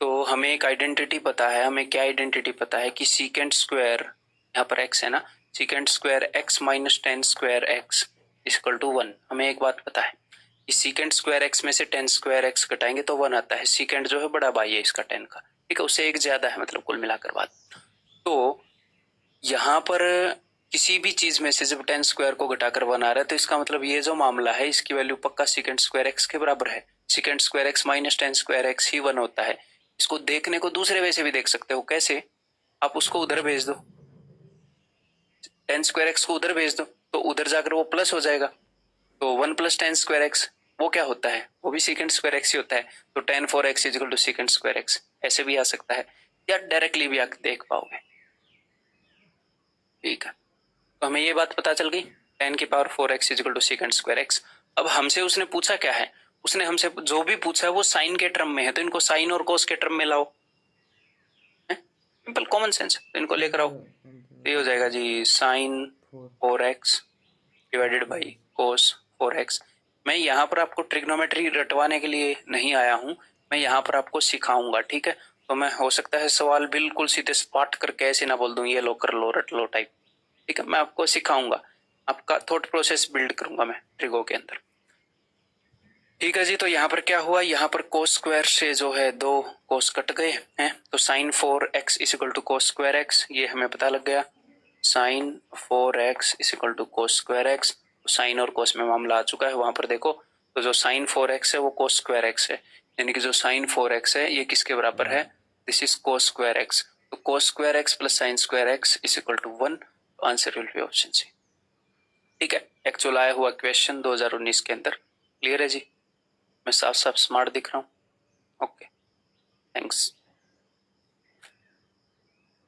तो हमें एक आइडेंटिटी पता है, हमें क्या आइडेंटिटी पता है कि सीकेंट स्क्वायर, यहाँ पर x है ना, secant square x minus tan square x is equal to 1। हमें एक बात पता है कि सीकेंट स्क्वायर x में से टेन स्क्वायर x घटाएंगे तो 1 आता है। सीकेंट जो है बड़ा भाई है इसका टेन का, ठीक है, उससे एक ज्यादा है, मतलब कुल मिलाकर बात। तो यहाँ पर किसी भी चीज में से जब टेन स्क्वायर को घटाकर 1 आ रहा है, तो इसका मतलब ये जो मामला है इसकी वैल्यू पक्का सीकेंट स्क्वायर एक्स के बराबर है। Secant square x minus tan square X ही 1 होता है। इसको देखने को दूसरे वे से भी देख सकते हो, कैसे, आप उसको उधर भेज दो, टेन स्क्वायर एक्स को उधर भेज दो, तो उधर जाकर वो प्लस हो जाएगा। तो 1 प्लस टेन स्क्वायर एक्स वो क्या होता है, वो भी सेकेंड स्क्वायर एक्स ही होता है। तो tan four x is equal to second square x, ऐसे भी आ सकता है या डायरेक्टली भी आप देख पाओगे। ठीक है, तो हमें ये बात पता चल गई, टेन की power four x is equal to second square x. अब हमसे उसने पूछा क्या है, उसने हमसे जो भी पूछा है वो साइन के टर्म में है, तो इनको साइन और कोस के टर्म में लाओ। सिंपल कॉमन सेंस, तो इनको लेकर आओ। ये हो जाएगा जी sine four X divided by cos four X. मैं यहाँ पर आपको ट्रिग्नोमेट्री रटवाने के लिए नहीं आया हूँ, मैं यहाँ पर आपको सिखाऊंगा। ठीक है, तो मैं हो सकता है सवाल बिल्कुल सीधे स्पॉट करके ऐसे ना बोल दूं ये लो कर लो रट लो टाइप। ठीक है, मैं आपको सिखाऊंगा, आपका थॉट प्रोसेस बिल्ड करूंगा मैं ट्रिगो के अंदर। ठीक है जी, तो यहाँ पर क्या हुआ, यहाँ पर कोस स्क्वायर से जो है दो कोस कट गए हैं, तो sine four x is equal to cos square x, ये हमें पता लग गया। Sine four x is equal to cos square x, sine और कोस में मामला आ चुका है वहां पर देखो। तो जो साइन फोर एक्स है वो कोस स्क्वायर एक्स है, यानी कि जो साइन फोर एक्स है ये किसके बराबर है, this is cos square X. तो cos square X plus sine square x is equal to 1, answer will be option C. ठीक है, एक्चुअल आया हुआ क्वेश्चन 2019 के अंदर। क्लियर है जी, मैं साफ साफ स्मार्ट दिख रहा हूँ। Okay, thanks.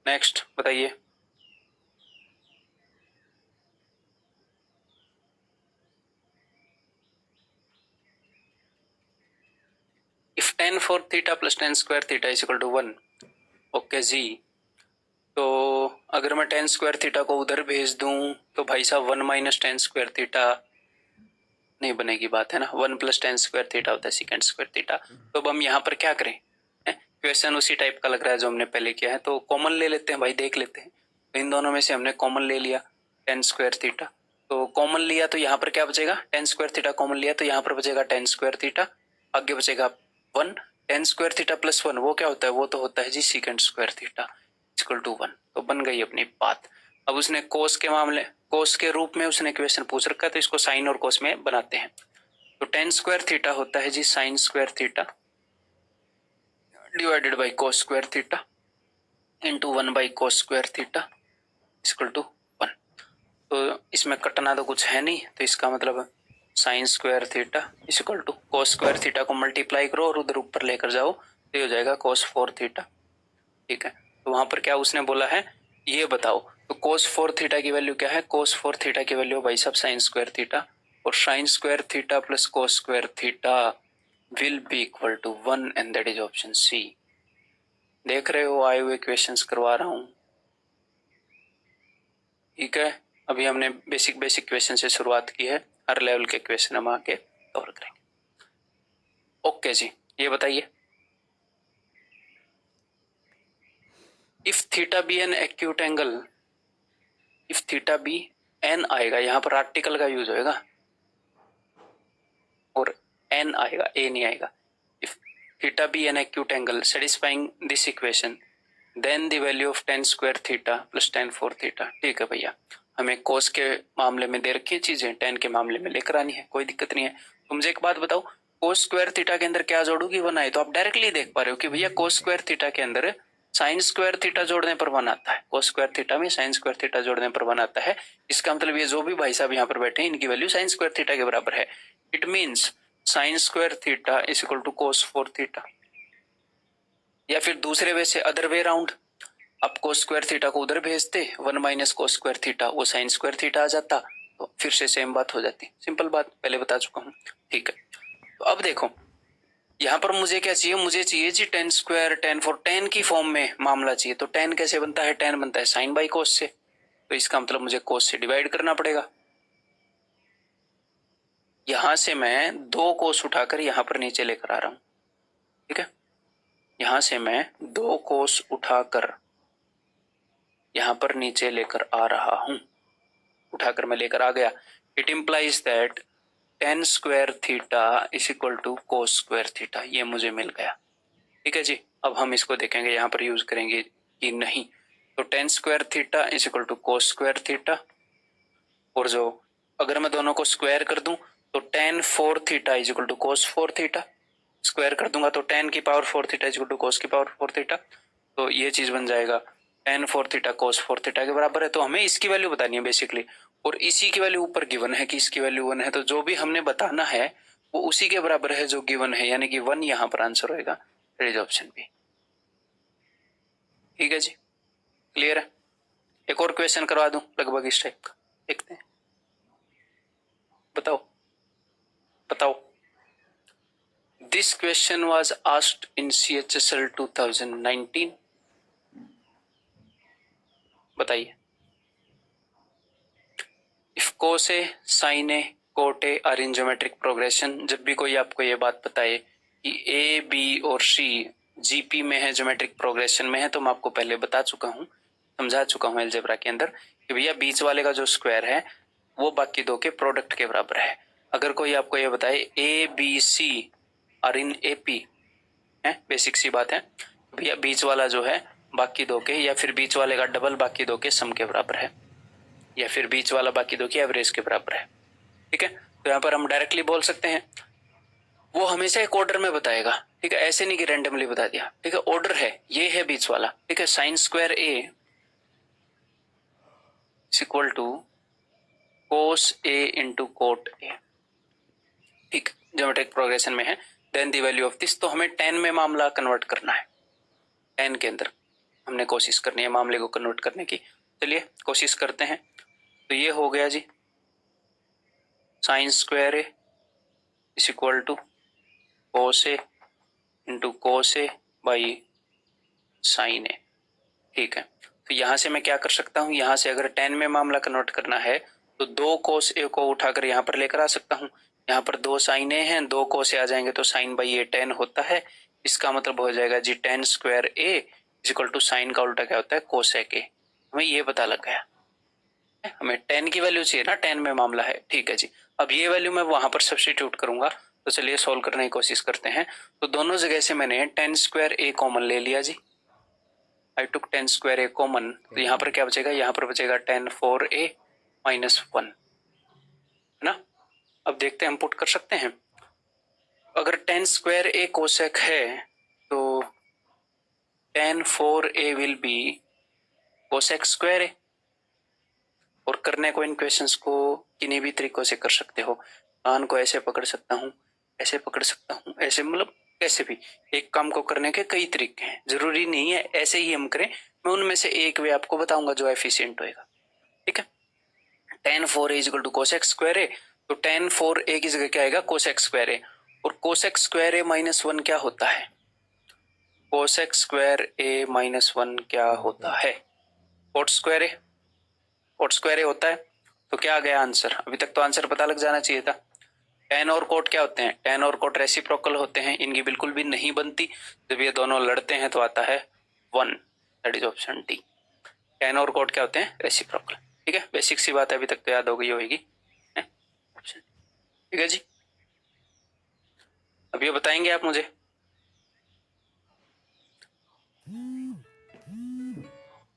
नेक्स्ट बताइए। If tan four theta plus tan square theta is equal to 1। Okay जी, तो अगर मैं टेन स्क्वायर थीटा को उधर भेज दूं तो भाई साहब 1 माइनस टेन स्क्वायर थीटा नहीं बनेगी, बात है ना। 1 प्लस टेन स्क्वायर थीटा होता है सेकेंड स्क्वायर थीटा। तो अब हम यहाँ पर क्या करें, क्वेश्चन उसी टाइप का लग रहा है जो हमने पहले किया है, तो कॉमन ले लेते हैं भाई, देख लेते हैं। तो इन दोनों में से हमने कॉमन ले लिया टेन स्क्वायर थीटा, तो कॉमन लिया तो यहाँ पर क्या बचेगा, टेन स्क्वायर थीटा कॉमन लिया तो यहाँ पर बचेगा टेन स्क्वायर थीटा, आगे बचेगा 1। टेन स्क्वायर थीटा प्लस 1 वो क्या होता है, वो तो होता है जी secant square theta equal to 1। तो बन गई अपनी बात। अब उसने कोस के मामले, कोस के रूप में उसने क्वेश्चन पूछ रखा है, तो इसको साइन और कोस में बनाते हैं। तो टेन स्क्वायर थीटा होता है जी sine square theta divided by cos square theta into 1 by cos square theta equal to 1। तो इसमें कटना तो कुछ है नहीं, तो इसका मतलब sine square theta equal to cos square theta को मल्टीप्लाई करो और उधर ऊपर लेकर जाओ, तो ये हो जाएगा कोस फोर थीटा। ठीक है, तो वहां पर क्या उसने बोला है ये बताओ, तो कोस फोर थीटा की वैल्यू क्या है, कोस फोर थीटा की वैल्यू भाई साहब साइन स्क्वायर थीटा, और sine square theta plus cos square theta will be equal to 1 and that is option C. देख रहे हो आए हुए क्वेश्चंस करवा रहा हूं। ठीक है, अभी हमने बेसिक बेसिक क्वेश्चन से शुरुआत की है, हर लेवल के क्वेश्चन हम आके कवर करेंगे। ओके जी, ये बताइए, if theta be an acute angle, if theta be an आएगा, यहां पर आर्टिकल का यूज होएगा और एन आएगा, ए नहीं आएगा। If theta be an acute angle satisfying this equation then the value of tan square theta plus tan four theta. ठीक है भैया, हमें कोस के मामले में दे रखी है चीजें, टेन के मामले में लेकर आनी है, कोई दिक्कत नहीं है। तो मुझे एक बात बताओ, कोस स्क्वायर थीटा के अंदर क्या जोड़ूगी, वन आए, तो आप डायरेक्टली देख पा रहे हो कि भैया कोस स्क्वायर थीटा के अंदर साइन स्क्वायर थीटा जोड़ने पर वन आता है, कोस स्क्वायर थीटा में साइन स्क्वायर थीटा जोड़ने पर वन आता है। इसका मतलब ये जो भी भाई साहब यहाँ पर बैठे हैं इनकी वैल्यू साइन स्क्वायर थीटा के बराबर है। It means sine square theta is equal to cos four theta, या फिर दूसरे वे से अदर वे राउंड, आप कोस स्क्वायर थीटा को उधर भेजते, 1 माइनस कोस स्क्वायर थीटा वो साइन स्क्वायर थीटा आ जाता, तो फिर से सेम बात हो जाती। सिंपल बात पहले बता चुका हूं। ठीक है, तो अब देखो यहां पर मुझे क्या चाहिए, मुझे चाहिए जी tan square tan four, tan की फॉर्म में मामला चाहिए। तो टेन कैसे बनता है, टेन बनता है साइन बाई कोस से, तो इसका मतलब मुझे कोस से डिवाइड करना पड़ेगा। यहां से मैं दो कोस उठाकर यहां पर नीचे लेकर आ रहा हूं। ठीक है, यहां से मैं दो कोस उठाकर यहां पर नीचे लेकर आ रहा हूं, उठाकर मैं लेकर आ गया। It implies that tan square theta is equal to cos square theta, ये मुझे मिल गया। ठीक है जी, अब हम इसको देखेंगे यहाँ पर यूज करेंगे कि नहीं। तो tan square theta is equal to cos square theta, और जो अगर मैं दोनों को स्क्वायर कर दूं तो tan four theta is equal to cos four theta, square कर दूंगा तो टेन की power four theta is equal to cos की पावर फोर थीटा, तो ये चीज बन जाएगा tan four theta cos four theta के बराबर है। तो हमें इसकी वैल्यू बतानी है बेसिकली, और इसी की वैल्यू ऊपर गिवन है कि इसकी वैल्यू 1 है, तो जो भी हमने बताना है वो उसी के बराबर है जो गिवन है, यानी कि 1 यहां पर आंसर होएगा। That is option B. ठीक है जी, क्लियर है। एक और क्वेश्चन करवा दूं लगभग इस टाइप का, देखते हैं। बताओ बताओ। This question was asked in CHSL 2019। बताइए। If cos A, sine A, cot A are in geometric progression, जब भी कोई आपको ये बात बताए कि ए, बी और सी जीपी में है, ज्योमेट्रिक प्रोग्रेशन में है, तो मैं आपको पहले बता चुका हूं, समझा चुका हूं अलजेब्रा के अंदर कि भैया बीच वाले का जो स्क्वायर है वो बाकी दो के प्रोडक्ट के बराबर है। अगर कोई आपको ये बताए A B C are in AP है, बेसिक सी बात है, भैया बीच वाला जो है बाकी दो के, या फिर बीच वाले का डबल बाकी दो के सम के बराबर है, या फिर बीच वाला बाकी दो की एवरेज के बराबर है। ठीक है, तो यहाँ पर हम डायरेक्टली बोल सकते हैं, वो हमेशा एक ऑर्डर में बताएगा। ठीक है, ऐसे नहीं कि रैंडमली बता दिया। ठीक है, ऑर्डर है, ये है बीच वाला। ठीक है, sine square A equal to cos A into cot A. ठीक, ज्योमेट्रिक प्रोग्रेशन में है। Then the value of this, तो हमें 10 में मामला कन्वर्ट करना है, 10 के अंदर हमने कोशिश करनी है मामले को कन्वर्ट करने की। चलिए कोशिश करते हैं। तो ये हो गया जी sine square A is equal to cos A into cos A by sine A. ठीक है, तो यहां से मैं क्या कर सकता हूं, यहां से अगर 10 में मामला कन्वर्ट करना है तो 2 कोस ए को उठाकर यहां पर लेकर आ सकता हूं। यहाँ पर 2 साइन ए हैं, 2 कोस ए आ जाएंगे तो साइन बाई ए 10 होता है। इसका मतलब हो जाएगा जी 10 square A is equal to sine का उल्टा क्या होता है, कोसेक ए। हमें ये पता लग गया, हमें 10 की वैल्यू चाहिए ना, 10 में मामला है। ठीक है जी, अब ये वैल्यू मैं वहां पर सब्स्टिट्यूट करूंगा। तो चलिए सोल्व करने की कोशिश करते हैं। तो दोनों जगह से मैंने 10 स्क्वायर ए कॉमन ले लिया जी। आई टुक 10 स्क्वायर ए कॉमन, तो यहाँ पर क्या बचेगा, यहाँ पर बचेगा 10 4 ए माइनस 1, है ना। अब देखते हैं, हम पुट कर सकते हैं। अगर 10 स्क्वायर ए कोसेक है तो 10 4 ए विल बी कोसेक स्क्वायर ए। और करने को इन क्वेश्चंस को किन्हीं भी तरीकों से कर सकते हो। कान को ऐसे पकड़ सकता हूँ, ऐसे पकड़ सकता हूँ, ऐसे, मतलब कैसे भी। एक काम को करने के कई तरीके हैं, जरूरी नहीं है ऐसे ही हम करें। मैं उनमें से एक वे आपको बताऊंगा जो एफिशिएंट होएगा। ठीक है, 10 4 A is equal to cosec square A, तो 10 4 ए की जगह क्या आएगा, कोसेक स्क्वायर ए। और कोसेक स्क्वायर ए माइनस 1 क्या होता है, कोसेक स्क्वायर ए माइनस 1 क्या होता है, कोट स्क्वायर ए, कोट स्क्वायर ए होता है। तो क्या आ गया आंसर, अभी तक तो आंसर पता लग जाना चाहिए था। टेन और कोट क्या होते हैं, टेन और कोट रेसिप्रोकल होते हैं, इनकी बिल्कुल भी नहीं बनती। जब ये दोनों लड़ते हैं तो आता है 1, that is option D. Ten और कोट क्या होते हैं, रेसिप्रोकल। ठीक है, बेसिक सी बात है, अभी तक तो याद हो गई होगी। ठीक है जी, अब ये बताएंगे आप मुझे,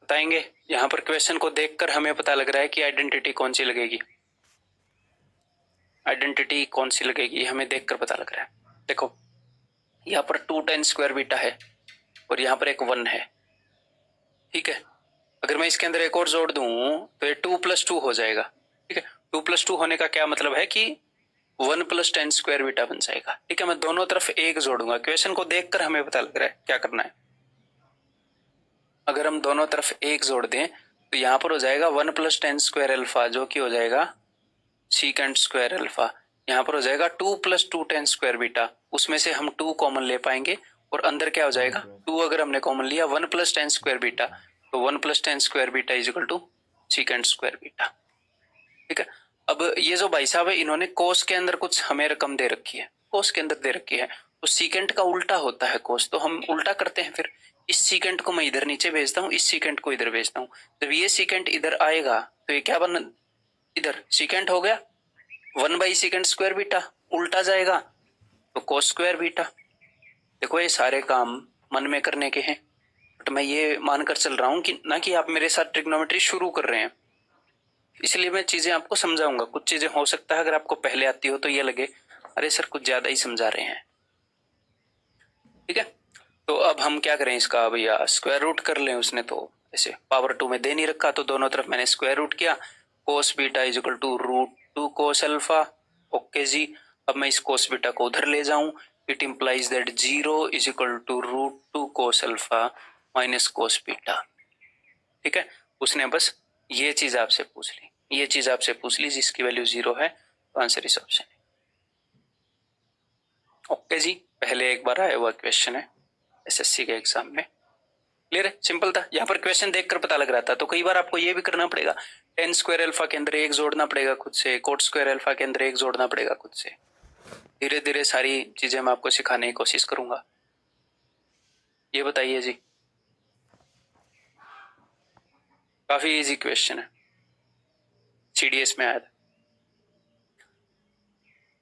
बताएंगे। यहाँ पर क्वेश्चन को देखकर हमें पता लग रहा है कि आइडेंटिटी कौन सी लगेगी, आइडेंटिटी कौन सी लगेगी हमें देखकर पता लग रहा है। देखो यहाँ पर 2 10 स्क्वायर बीटा है और यहाँ पर एक 1 है। ठीक है, अगर मैं इसके अंदर एक और जोड़ दूं तो ये 2 + 2 हो जाएगा। ठीक है, 2 + 2 होने का क्या मतलब है कि 1 + 10 स्क्वायर बीटा बन जाएगा। ठीक है, मैं दोनों तरफ एक जोड़ूंगा। क्वेश्चन को देखकर हमें पता लग रहा है क्या करना है। अगर हम दोनों तरफ एक जोड़ दें तो यहाँ पर हो जाएगा 1 + 10 स्क्वायर अल्फा, जो कि हो जाएगा सीकेंट स्क्वायर अल्फा। यहाँ पर हो जाएगा 2 + 2 10 स्क्वायर बीटा, उसमें से हम 2 कॉमन ले पाएंगे और अंदर क्या हो जाएगा 2। अगर हमने कॉमन लिया 1 + 10 स्क्वायर बीटा, तो 1 + 10 square beta is equal to secant square beta. ठीक है, अब ये जो भाई साहब है इन्होंने कोस के अंदर कुछ हमें रकम दे रखी है, कोस के अंदर दे रखी है, तो सीकेंट का उल्टा होता है कोस, तो हम उल्टा करते हैं। फिर इस सीकेंट को मैं इधर नीचे भेजता हूँ, इस सीकेंट को इधर भेजता हूँ। जब ये सीकेंट इधर आएगा तो ये क्या बन, इधर सीकेंट हो गया 1/सीकेंट स्क्वायर बीटा, उल्टा जाएगा तो कोस स्क्वायर बीटा। देखो ये सारे काम मन में करने के हैं, बट मैं ये मानकर चल रहा हूँ कि ना कि आप मेरे साथ ट्रिग्नोमेट्री शुरू कर रहे हैं, इसलिए मैं चीजें आपको समझाऊंगा। कुछ चीजें हो सकता है अगर आपको पहले आती हो तो ये लगे अरे सर कुछ ज्यादा ही समझा रहे हैं। ठीक है, तो अब हम क्या करें इसका, भैया स्क्वायर रूट कर लें। उसने तो ऐसे पावर 2 में दे नहीं रखा, तो दोनों तरफ मैंने स्क्वायर रूट किया। Cos beta is equal to √2 cos alpha. Okay जी, अब मैं इस कोस बीटा को उधर ले जाऊं, it implies that 0 is equal to √2 cos alpha minus cos beta. ठीक है, उसने बस ये चीज आपसे पूछ ली, ये चीज आपसे पूछ ली जिसकी वैल्यू 0 है, तो आंसर इस ऑप्शन है। ओके जी, पहले एक बार आया हुआ क्वेश्चन है एसएससी के एग्जाम में, क्लियर है, सिंपल था। यहाँ पर क्वेश्चन देखकर पता लग रहा था, तो कई बार आपको ये भी करना पड़ेगा, टेन स्क्वायर अल्फा के अंदर एक जोड़ना पड़ेगा खुद से, कोट स्क्वायर अल्फा के अंदर एक जोड़ना पड़ेगा खुद से। धीरे धीरे सारी चीजें मैं आपको सिखाने की कोशिश करूंगा। ये बताइए जी, काफी इजी क्वेश्चन है, सीडीएस में आया था,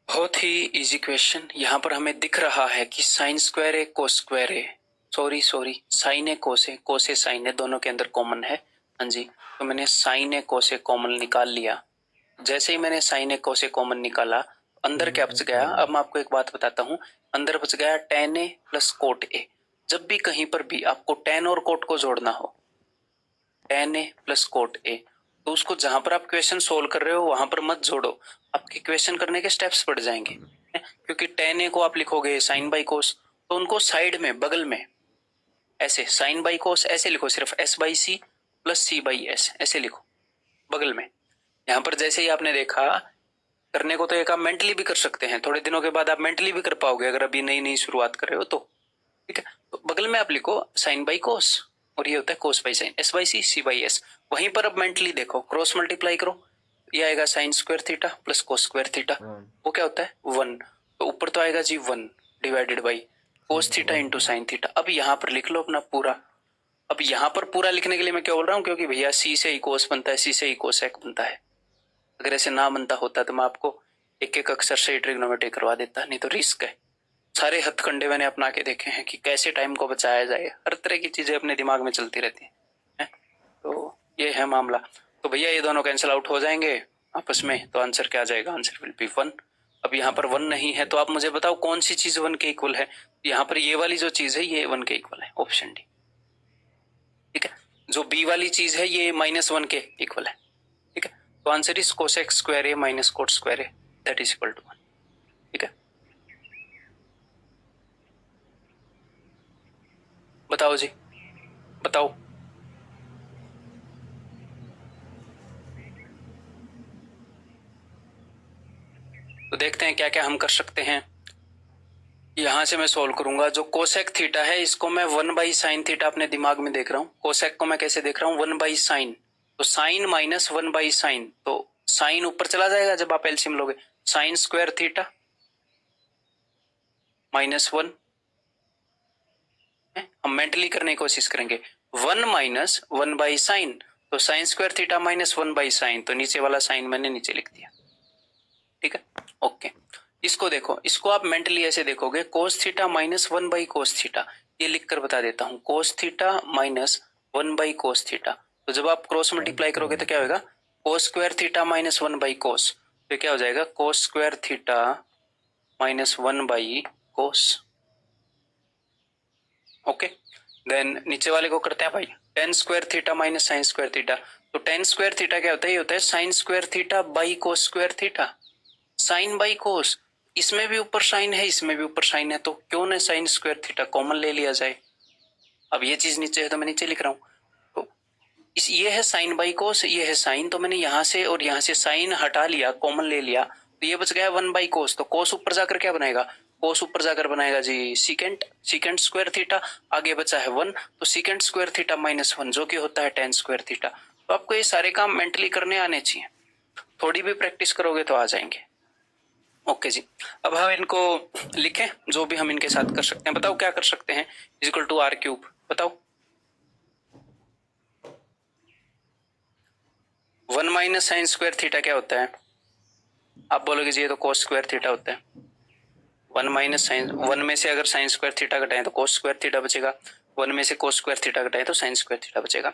बहुत ही इजी क्वेश्चन। यहाँ पर हमें दिख रहा है कि साइन स्क्वायर है कोस स्क्वायर है, सॉरी साइन है कोस है साइन है, दोनों के अंदर कॉमन है। हाँ जी, तो मैंने साइन है कोस है कॉमन निकाल लिया। जैसे ही मैंने साइन है कोस है कॉमन निकाला, अंदर क्या बच गया, अब मैं आपको एक बात बताता हूँ, अंदर बच गया ten A plus cot A. जब भी कहीं पर भी आपको टेन और कोट को जोड़ना हो, ten A plus cot A, तो उसको जहां पर आप क्वेश्चन सोल्व कर रहे हो वहां पर मत जोड़ो, आपके क्वेश्चन करने के स्टेप्स बढ़ जाएंगे। क्योंकि टेन ए को आप लिखोगे साइन बाई कोस, तो उनको साइड में बगल में ऐसे साइन बाई कोस ऐसे लिखो, सिर्फ S by C plus C by S ऐसे लिखो बगल में। यहाँ पर जैसे ही आपने देखा, करने को तो एक आप मेंटली भी कर सकते हैं, थोड़े दिनों के बाद आप मेंटली भी कर पाओगे अगर अभी नई नई शुरुआत कर रहे हो तो। ठीक है, तो बगल में आप लिखो साइन बाई कोस, और ये होता है cos by sine, S by C by S. वहीं पर अब मेंटली देखो, क्रॉस मल्टीप्लाई करो, ये आएगा sine square theta plus cos square theta, वो क्या होता है 1, तो ऊपर तो आएगा जी 1 divided by cos theta into sine theta. अब यहाँ पर लिख लो अपना पूरा। अब यहाँ पर पूरा लिखने के लिए मैं क्या बोल रहा हूँ, क्योंकि भैया सी से ही कोस बनता है, सी से ही कोसेक बनता है। अगर ऐसे ना बनता होता तो मैं आपको एक एक अक्षर से ट्रिग्नोमेट्री करवा देता, नहीं तो रिस्क है। सारे हथकंडे मैंने अपना के देखे हैं कि कैसे टाइम को बचाया जाए, हर तरह की चीजें अपने दिमाग में चलती रहती हैं। तो ये है मामला। तो भैया ये दोनों कैंसिल आउट हो जाएंगे आपस में, तो आंसर क्या आ जाएगा, आंसर विल बी 1। अब यहाँ पर 1 नहीं है, तो आप मुझे बताओ कौन सी चीज 1 के इक्वल है। यहाँ पर ये वाली जो चीज है ये 1 के इक्वल है, ऑप्शन डी। ठीक है, जो बी वाली चीज है ये -1 के इक्वल है। ठीक है, तो answer is cosec square A minus cot square A that is equal to 1। ठीक है, बताओ जी, बताओ। तो देखते हैं क्या क्या हम कर सकते हैं। यहां से मैं सोल्व करूंगा, जो कोसेक थीटा है इसको मैं 1/sin थीटा अपने दिमाग में देख रहा हूँ। कोसेक को मैं कैसे देख रहा हूँ, 1/sin, तो साइन माइनस 1/sin, तो साइन ऊपर चला जाएगा जब आप एलसीएम लोगे, साइन स्क्वायर थीटा -1। हम मेंटली करने की कोशिश करेंगे, 1 माइनस 1/sin, तो sine square theta minus 1/sin, तो नीचे वाला साइन मैंने नीचे लिख दिया। ठीक है, ओके। इसको देखो, इसको आप मेंटली ऐसे देखोगे, cos theta minus 1/cos theta, ये लिखकर बता देता हूं, cos theta minus 1/cos theta. तो जब आप क्रॉस मल्टीप्लाई करोगे तो क्या होगा, कोस स्क्वायर थीटा माइनस 1/cos, तो क्या हो जाएगा cos square theta minus 1/cos। Okay, then नीचे वाले को करते हैं भाई, tan square theta minus sine square theta, तो टेन स्क्वायर थीटा क्या होता है, ये होता है sine square theta by cos square theta, sine by cos. इसमें भी ऊपर साइन है, इसमें भी ऊपर साइन है, तो क्यों ना साइन स्क्वायर थीटा कॉमन ले लिया जाए। अब ये चीज नीचे है तो मैं नीचे लिख रहा हूं, तो इस ये है साइन बाई कोस, ये है साइन, तो मैंने यहां से और यहां से साइन हटा लिया, कॉमन ले लिया, तो ये बच गया 1/cos, तो कोस ऊपर जाकर क्या बनाएगा, कोस ऊपर जाकर बनाएगा जी सीकेंट, सीकेंट स्क्वायर थीटा, आगे बचा है 1, तो सीकेंट स्क्वायर थीटा -1 जो कि होता है टेन स्क्वायर थीटा। तो आपको ये सारे काम मेंटली करने आने चाहिए, थोड़ी भी प्रैक्टिस करोगे तो आ जाएंगे। ओके जी, अब हम इनको लिखें, जो भी हम इनके साथ कर सकते हैं, बताओ क्या कर सकते हैं, इक्वल टू r³, बताओ 1 माइनस साइन स्क्वायर थीटा क्या होता है, आप बोलोगे जी ये तो कोस स्क्वायर थीटा होता है। 1 माइनस साइन, 1 में से अगर साइन स्क्वायर थीटा घटाएं तो कोस स्क्वायर थीटा बचेगा, 1 में से कोस स्क्वायर थीटा घटाएं तो साइन स्क्वायर थीटा बचेगा।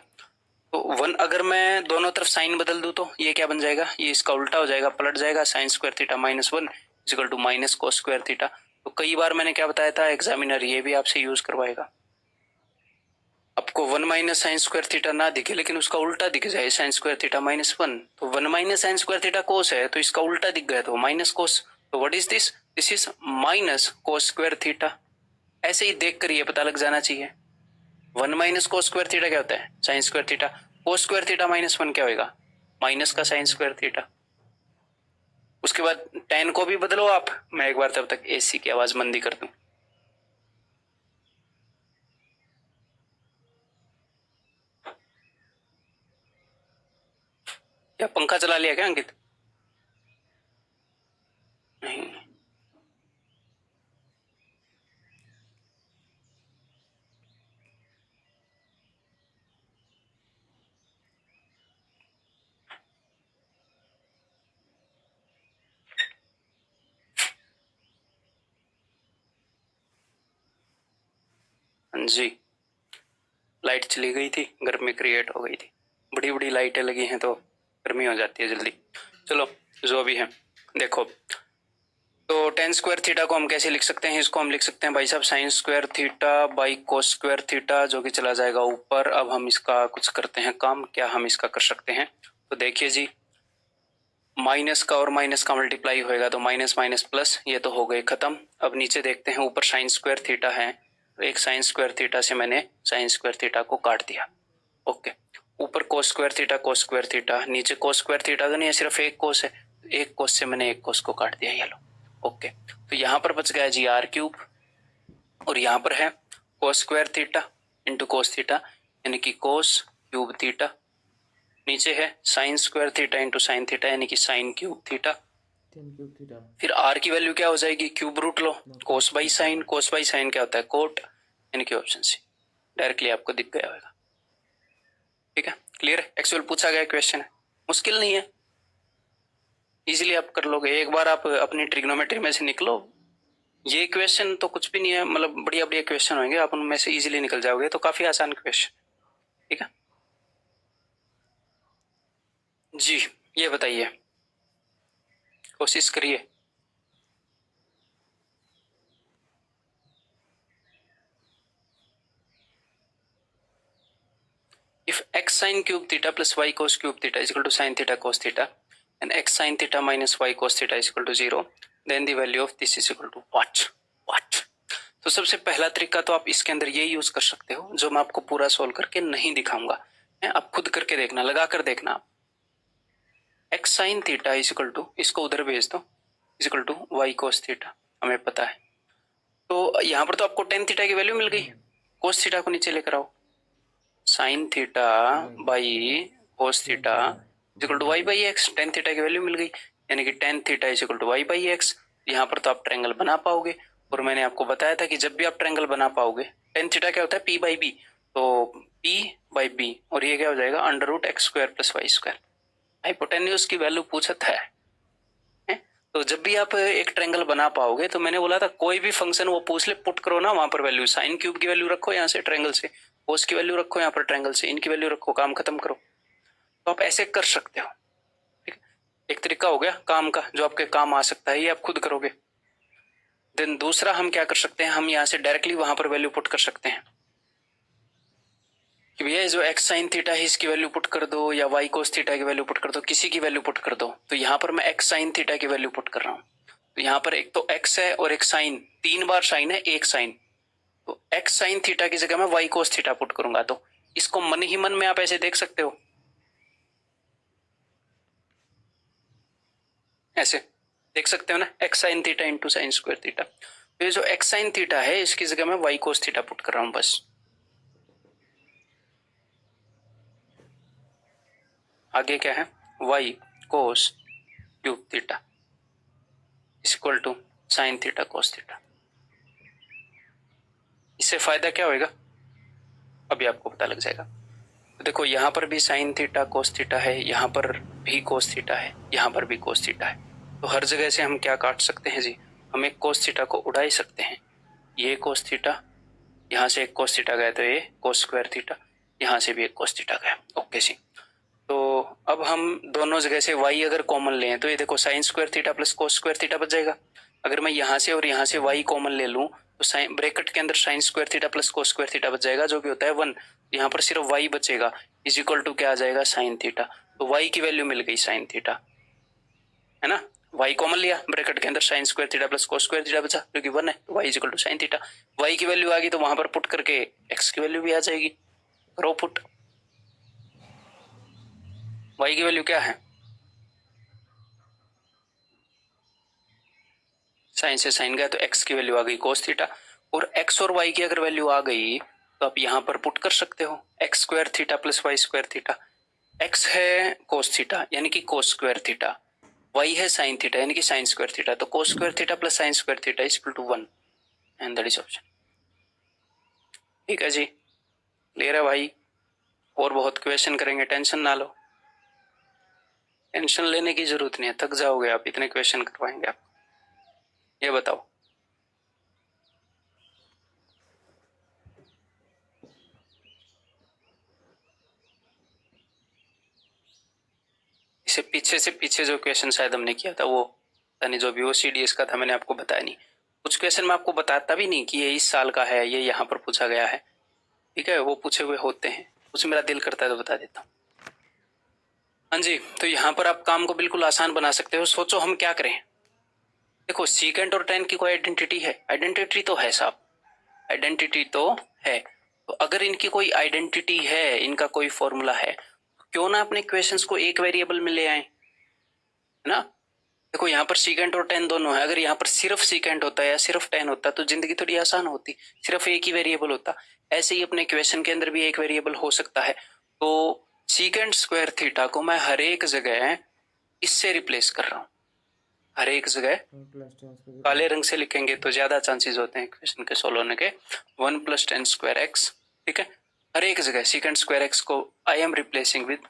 तो 1 अगर मैं दोनों तरफ साइन बदल दूं तो ये क्या बन जाएगा, ये इसका उल्टा हो जाएगा, पलट जाएगा, sine square theta -1 equal to minus cos square theta. तो कई बार मैंने क्या बताया था, एग्जामिनर ये भी आपसे यूज करवाएगा। आपको 1 माइनस साइन स्क्वायर थीटा ना दिखे लेकिन उसका उल्टा दिख जाए, साइन स्क्वायर थीटा -1, तो 1 माइनस साइन स्क्वायर थीटा कोस है, तो इसका उल्टा दिख गया तो माइनस कोस, तो what is this, this is minus cos square theta. ऐसे ही देख कर ये पता लग जाना चाहिए। 1 माइनस कोस स्क्वायर थीटा क्या होता है, sine square theta. Cos square theta -1 क्या होगा, माइनस का साइन स्क्वायर थीटा। उसके बाद tan को भी बदलो आप। मैं एक बार तब तक एसी की आवाज मंदी कर दूं। क्या पंखा चला लिया क्या अंकित? नहीं। जी, लाइट चली गई थी, गर्मी क्रिएट हो गई थी। बड़ी बड़ी लाइटें लगी हैं तो गर्मी हो जाती है जल्दी। चलो जो भी है देखो, तो tan स्क्वायर थीटा को हम कैसे लिख सकते हैं, इसको हम लिख सकते हैं भाई साहब sine square theta by cos square theta, जो कि चला जाएगा ऊपर। अब हम इसका कुछ करते हैं काम, क्या हम इसका कर सकते हैं, तो देखिए जी, माइनस का और माइनस का मल्टीप्लाई होएगा तो माइनस माइनस प्लस, ये तो हो गए खत्म। अब नीचे देखते हैं, ऊपर साइन स्क्वायर थीटा है, तो एक साइन स्क्वायर थीटा से मैंने साइन स्क्वायर थीटा को काट दिया। ओके, ऊपर कोस square theta cos square theta, नीचे कोस स्क्वायर थीटा तो नहीं है, सिर्फ एक कोस है, एक कोस से मैंने एक कोस को काट दिया, ये लो। ओके, तो यहां पर बच गया जी आर क्यूब, और यहां पर है cos square theta into cos theta, यानी कि कोस क्यूब थीटा। नीचे है sine square theta into sine theta, यानी कि साइन क्यूब थीटा। फिर आर की वैल्यू क्या हो जाएगी, क्यूब रूट लो, cos by sine, cos by sine क्या होता है, कोट, यानी कि ऑप्शन सी डायरेक्टली आपको दिख गया होगा। ठीक है, क्लियर है। एक्चुअल पूछा गया क्वेश्चन है, मुश्किल नहीं है, इजीली आप कर लोगे। एक बार आप अपनी ट्रिग्नोमेट्री में से निकलो, ये क्वेश्चन तो कुछ भी नहीं है, मतलब बढ़िया बढ़िया क्वेश्चन होंगे, आप उनमें से इजीली निकल जाओगे, तो काफी आसान क्वेश्चन। ठीक है जी, ये बताइए, कोशिश करिए। If x sin cube theta plus y cos cube theta is equal to sin theta cos theta and x sin theta minus y cos theta is equal to 0, then the value of this is equal to what? What? तो सबसे पहला तरीका तो आप इसके अंदर ये use कर सकते हो, जो मैं आपको पूरा सोल्व करके नहीं दिखाऊंगा, आप खुद करके देखना, लगा कर देखना आप। x sin theta is equal to, इसको उधर भेज दो, is equal to y cos theta, हमें पता है। तो यहाँ पर तो आपको tan थीटा की वैल्यू मिल गई, cos थीटा को नीचे लेकर आओ, sine theta by cos theta is equal to y by x, tan theta की वैल्यू मिल गई, यानी कि tan theta is equal to y by x. यहाँ पर तो आप ट्रायंगल बना पाओगे, और मैंने आपको बताया था कि जब भी आप ट्रायंगल बना पाओगे, टेन थीटा क्या होता है, पी बाई बी, तो पी बाई बी, और ये क्या हो जाएगा, under root x square plus y square. Hypotenuse की वैल्यू पूछा था है? तो जब भी आप एक ट्रायंगल बना पाओगे, तो मैंने बोला था कोई भी फंक्शन वो पूछ ले, पुट करो ना वहां पर वैल्यू, साइन क्यूब की वैल्यू रखो यहाँ से ट्रायंगल से, कोस की वैल्यू रखो यहाँ पर ट्रायंगल से, इनकी वैल्यू रखो, काम खत्म करो। तो आप ऐसे कर सकते हो। ठीक है, एक तरीका हो गया काम का, जो आपके काम आ सकता है, ये आप खुद करोगे। देन दूसरा हम क्या कर सकते हैं, हम यहाँ से डायरेक्टली वहां पर वैल्यू पुट कर सकते हैं कि भैया जो एक्स साइन थीटा है इसकी वैल्यू पुट कर दो, या वाई कोस थीटा की वैल्यू पुट कर दो, किसी की वैल्यू पुट कर दो। तो यहाँ पर मैं एक्स साइन थीटा की वैल्यू पुट कर रहा हूँ, तो यहाँ पर एक तो एक्स है और एक साइन, 3 बार साइन है, एक साइन, तो एक्स साइन थीटा की जगह मैं वाई कोस थीटा पुट करूंगा। तो इसको मन ही मन में आप ऐसे देख सकते हो, ऐसे देख सकते हो ना, x sign theta into sine square theta. तो ये जो एक्स साइन थीटा है इसकी जगह मैं वाई कोस थीटा पुट कर रहा हूं बस। आगे क्या है, y cos cube theta equal to sine theta cos theta. इससे फायदा क्या होएगा अभी आपको पता लग जाएगा। तो देखो यहाँ पर भी साइन थीटा कोस थीटा है, यहाँ पर भी कोस थीटा है, यहाँ पर भी कोस थीटा है, तो हर जगह से हम क्या काट सकते हैं जी, हम एक कोस थीटा को उड़ा ही सकते हैं। ये कोस थीटा, यहाँ से एक कोस थीटा गया तो ये कोस स्क्वायर थीटा, यहाँ से भी एक कोस थीटा गया। ओके जी, तो अब हम दोनों जगह से y अगर कॉमन लें तो ये देखो sign square theta plus cos square theta बच जाएगा। अगर मैं यहाँ से और यहाँ से y कॉमन ले लूं तो साइन ब्रैकेट के अंदर sine square theta plus cos square theta बच जाएगा जो कि होता है 1। यहाँ पर सिर्फ y बचेगा इज इक्वल टू क्या आ जाएगा साइन थीटा। तो y की वैल्यू मिल गई साइन थीटा, है ना। y कॉमन लिया, ब्रैकेट के अंदर sine square theta plus cos square theta बचा जो कि 1 है, तो y is equal to sine theta. y की वैल्यू आ गई तो वहां पर पुट करके x की वैल्यू भी आ जाएगी। करो पुट, y की वैल्यू क्या है, साइन से साइन गया तो x की वैल्यू आ गई कोस थीटा। और x और y की अगर वैल्यू आ गई तो आप यहां पर पुट कर सकते हो x square theta plus y square theta. x है कोस थीटा यानी कि कोस स्क्वायर थीटा, y है साइन थीटा यानी कि साइन स्क्वायर थीटा, तो cos square theta plus sine square theta is equal to 1 and that is option. ठीक है जी, clear है भाई। और बहुत क्वेश्चन करेंगे, टेंशन ना लो, टेंशन लेने की जरूरत नहीं है, थक जाओगे आप, इतने क्वेश्चन करवाएंगे आप। ये बताओ इसे पीछे से पीछे जो क्वेश्चन शायद हमने किया था वो पता नहीं, जो भी वो CDS का था मैंने आपको बताया नहीं। कुछ क्वेश्चन मैं आपको बताता भी नहीं कि ये इस साल का है, ये यहाँ पर पूछा गया है, ठीक है, वो पूछे हुए होते हैं, कुछ मेरा दिल करता है तो बता देता हूँ। हाँ जी, तो यहाँ पर आप काम को बिल्कुल आसान बना सकते हो। सोचो हम क्या करें, देखो सीकेंट और टेन की कोई आइडेंटिटी है, आइडेंटिटी तो है साहब, आइडेंटिटी तो है। तो अगर इनकी कोई आइडेंटिटी है, इनका कोई फॉर्मूला है, क्यों ना अपने क्वेश्चंस को एक वेरिएबल में ले आए, है ना। देखो यहाँ पर सीकेंट और टेन दोनों है, अगर यहाँ पर सिर्फ सीकेंट होता या सिर्फ टेन होता तो जिंदगी थोड़ी आसान होती, सिर्फ एक ही वेरिएबल होता। ऐसे ही अपने क्वेश्चन के अंदर भी एक वेरिएबल हो सकता है। तो सीकेंट स्क्वायर थीटा को मैं हर एक जगह इससे रिप्लेस कर रहा हूँ, हर एक जगह काले रंग से लिखेंगे तो ज्यादा चांसेस होते हैं क्वेश्चन के सोल्व होने के। 1 + tan स्क्वायर एक्स, ठीक है, हर एक जगह सीकेंट स्क्वायर एक्स को I am replacing with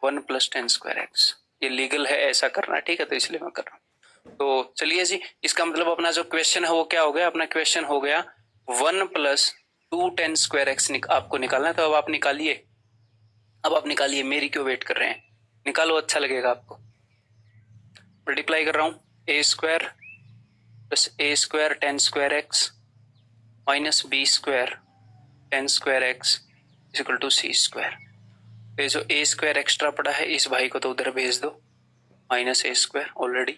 1 + tan square x. ये लीगल है ऐसा करना, ठीक है, तो इसलिए मैं कर रहा हूँ। तो चलिए जी, इसका मतलब अपना जो क्वेश्चन है वो क्या हो गया, अपना क्वेश्चन हो गया 1 + 2 tan स्क्वायर एक्स आपको निकालना है। तो अब आप निकालिए, अब आप निकालिए, मेरी क्यों वेट कर रहे हैं, निकालो, अच्छा लगेगा आपको। मल्टीप्लाई कर रहा हूँ, a square plus a square tan square x minus b square tan square x is equal to c square. ये जो a स्क्वायर एक्स्ट्रा पड़ा है इस भाई को तो उधर भेज दो, minus a square already.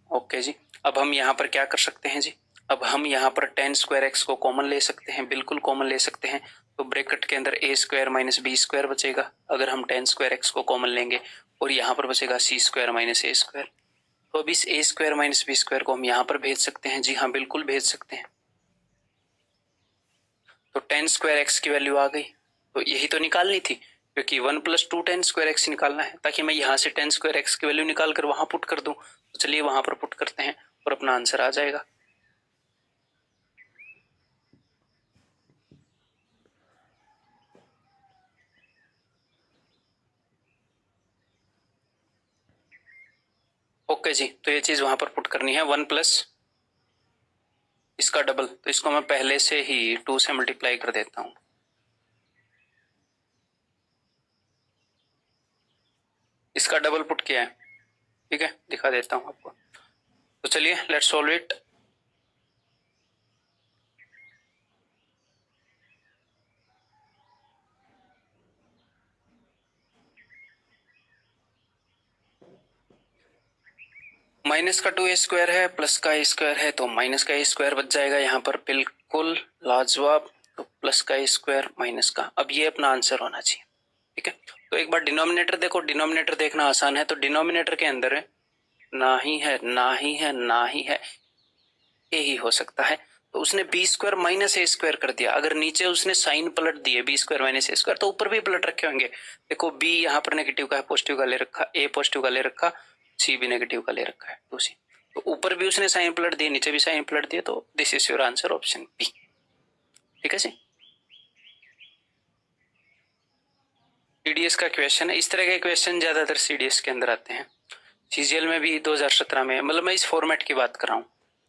Okay जी, अब हम यहाँ पर क्या कर सकते हैं जी, अब हम यहाँ पर tan स्क्वायर एक्स को कॉमन ले सकते हैं, बिल्कुल कॉमन ले सकते हैं। तो ब्रैकेट के अंदर a square minus b square बचेगा अगर हम tan स्क्वायर एक्स को कॉमन लेंगे, और यहाँ पर बचेगा c square minus a square. तो अब इस a square minus b square को हम यहाँ पर भेज सकते हैं, जी हाँ बिल्कुल भेज सकते हैं। तो tan स्क्वायर एक्स की वैल्यू आ गई, तो यही तो निकालनी थी, क्योंकि 1 + 2 tan स्क्वायर एक्स निकालना है, ताकि मैं यहाँ से tan स्क्वायर एक्स की वैल्यू निकाल कर वहां पुट कर दूं। तो चलिए वहां पर पुट करते हैं और अपना आंसर आ जाएगा। ओके जी, तो ये चीज वहां पर पुट करनी है, 1 प्लस इसका डबल, तो इसको मैं पहले से ही 2 से मल्टीप्लाई कर देता हूं। इसका डबल पुट किया है, ठीक है, दिखा देता हूं आपको। तो चलिए लेट्स सॉल्व इट। माइनस का 2a स्क्वायर है, प्लस का a स्क्वायर है, तो माइनस का a स्क्वायर बच जाएगा यहाँ पर, बिल्कुल लाजवाब। तो प्लस का a स्क्वायर माइनस का, अब ये अपना आंसर होना चाहिए, ठीक है। तो एक बार डिनोमिनेटर देखो, डिनोमिनेटर देखना आसान है, तो डिनोमिनेटर के अंदर ना ही है, ना ही है, ना ही है, ए ही हो सकता है। तो उसने बी स्क्वायर माइनस ए स्क्वायर कर दिया, अगर नीचे उसने साइन पलट दिए बी स्क्वायर माइनस ए स्क्वायर, तो ऊपर भी पलट रखे होंगे। देखो बी यहाँ पर नेगेटिव का है, पॉजिटिव का ले रखा, ए पॉजिटिव का ले रखा, सी भी नेगेटिव का ले रखा है, तो सी, तो ऊपर भी उसने साइन पलट दिए, नीचे भी साइन पलट दिए, तो this is your answer option B, ठीक है जी। सीडीएस का क्वेश्चन है, इस तरह के क्वेश्चन ज्यादातर सीडीएस के अंदर आते हैं। सीजीएल में भी 2017 में, मतलब मैं इस फॉर्मेट की बात कर रहा हूँ,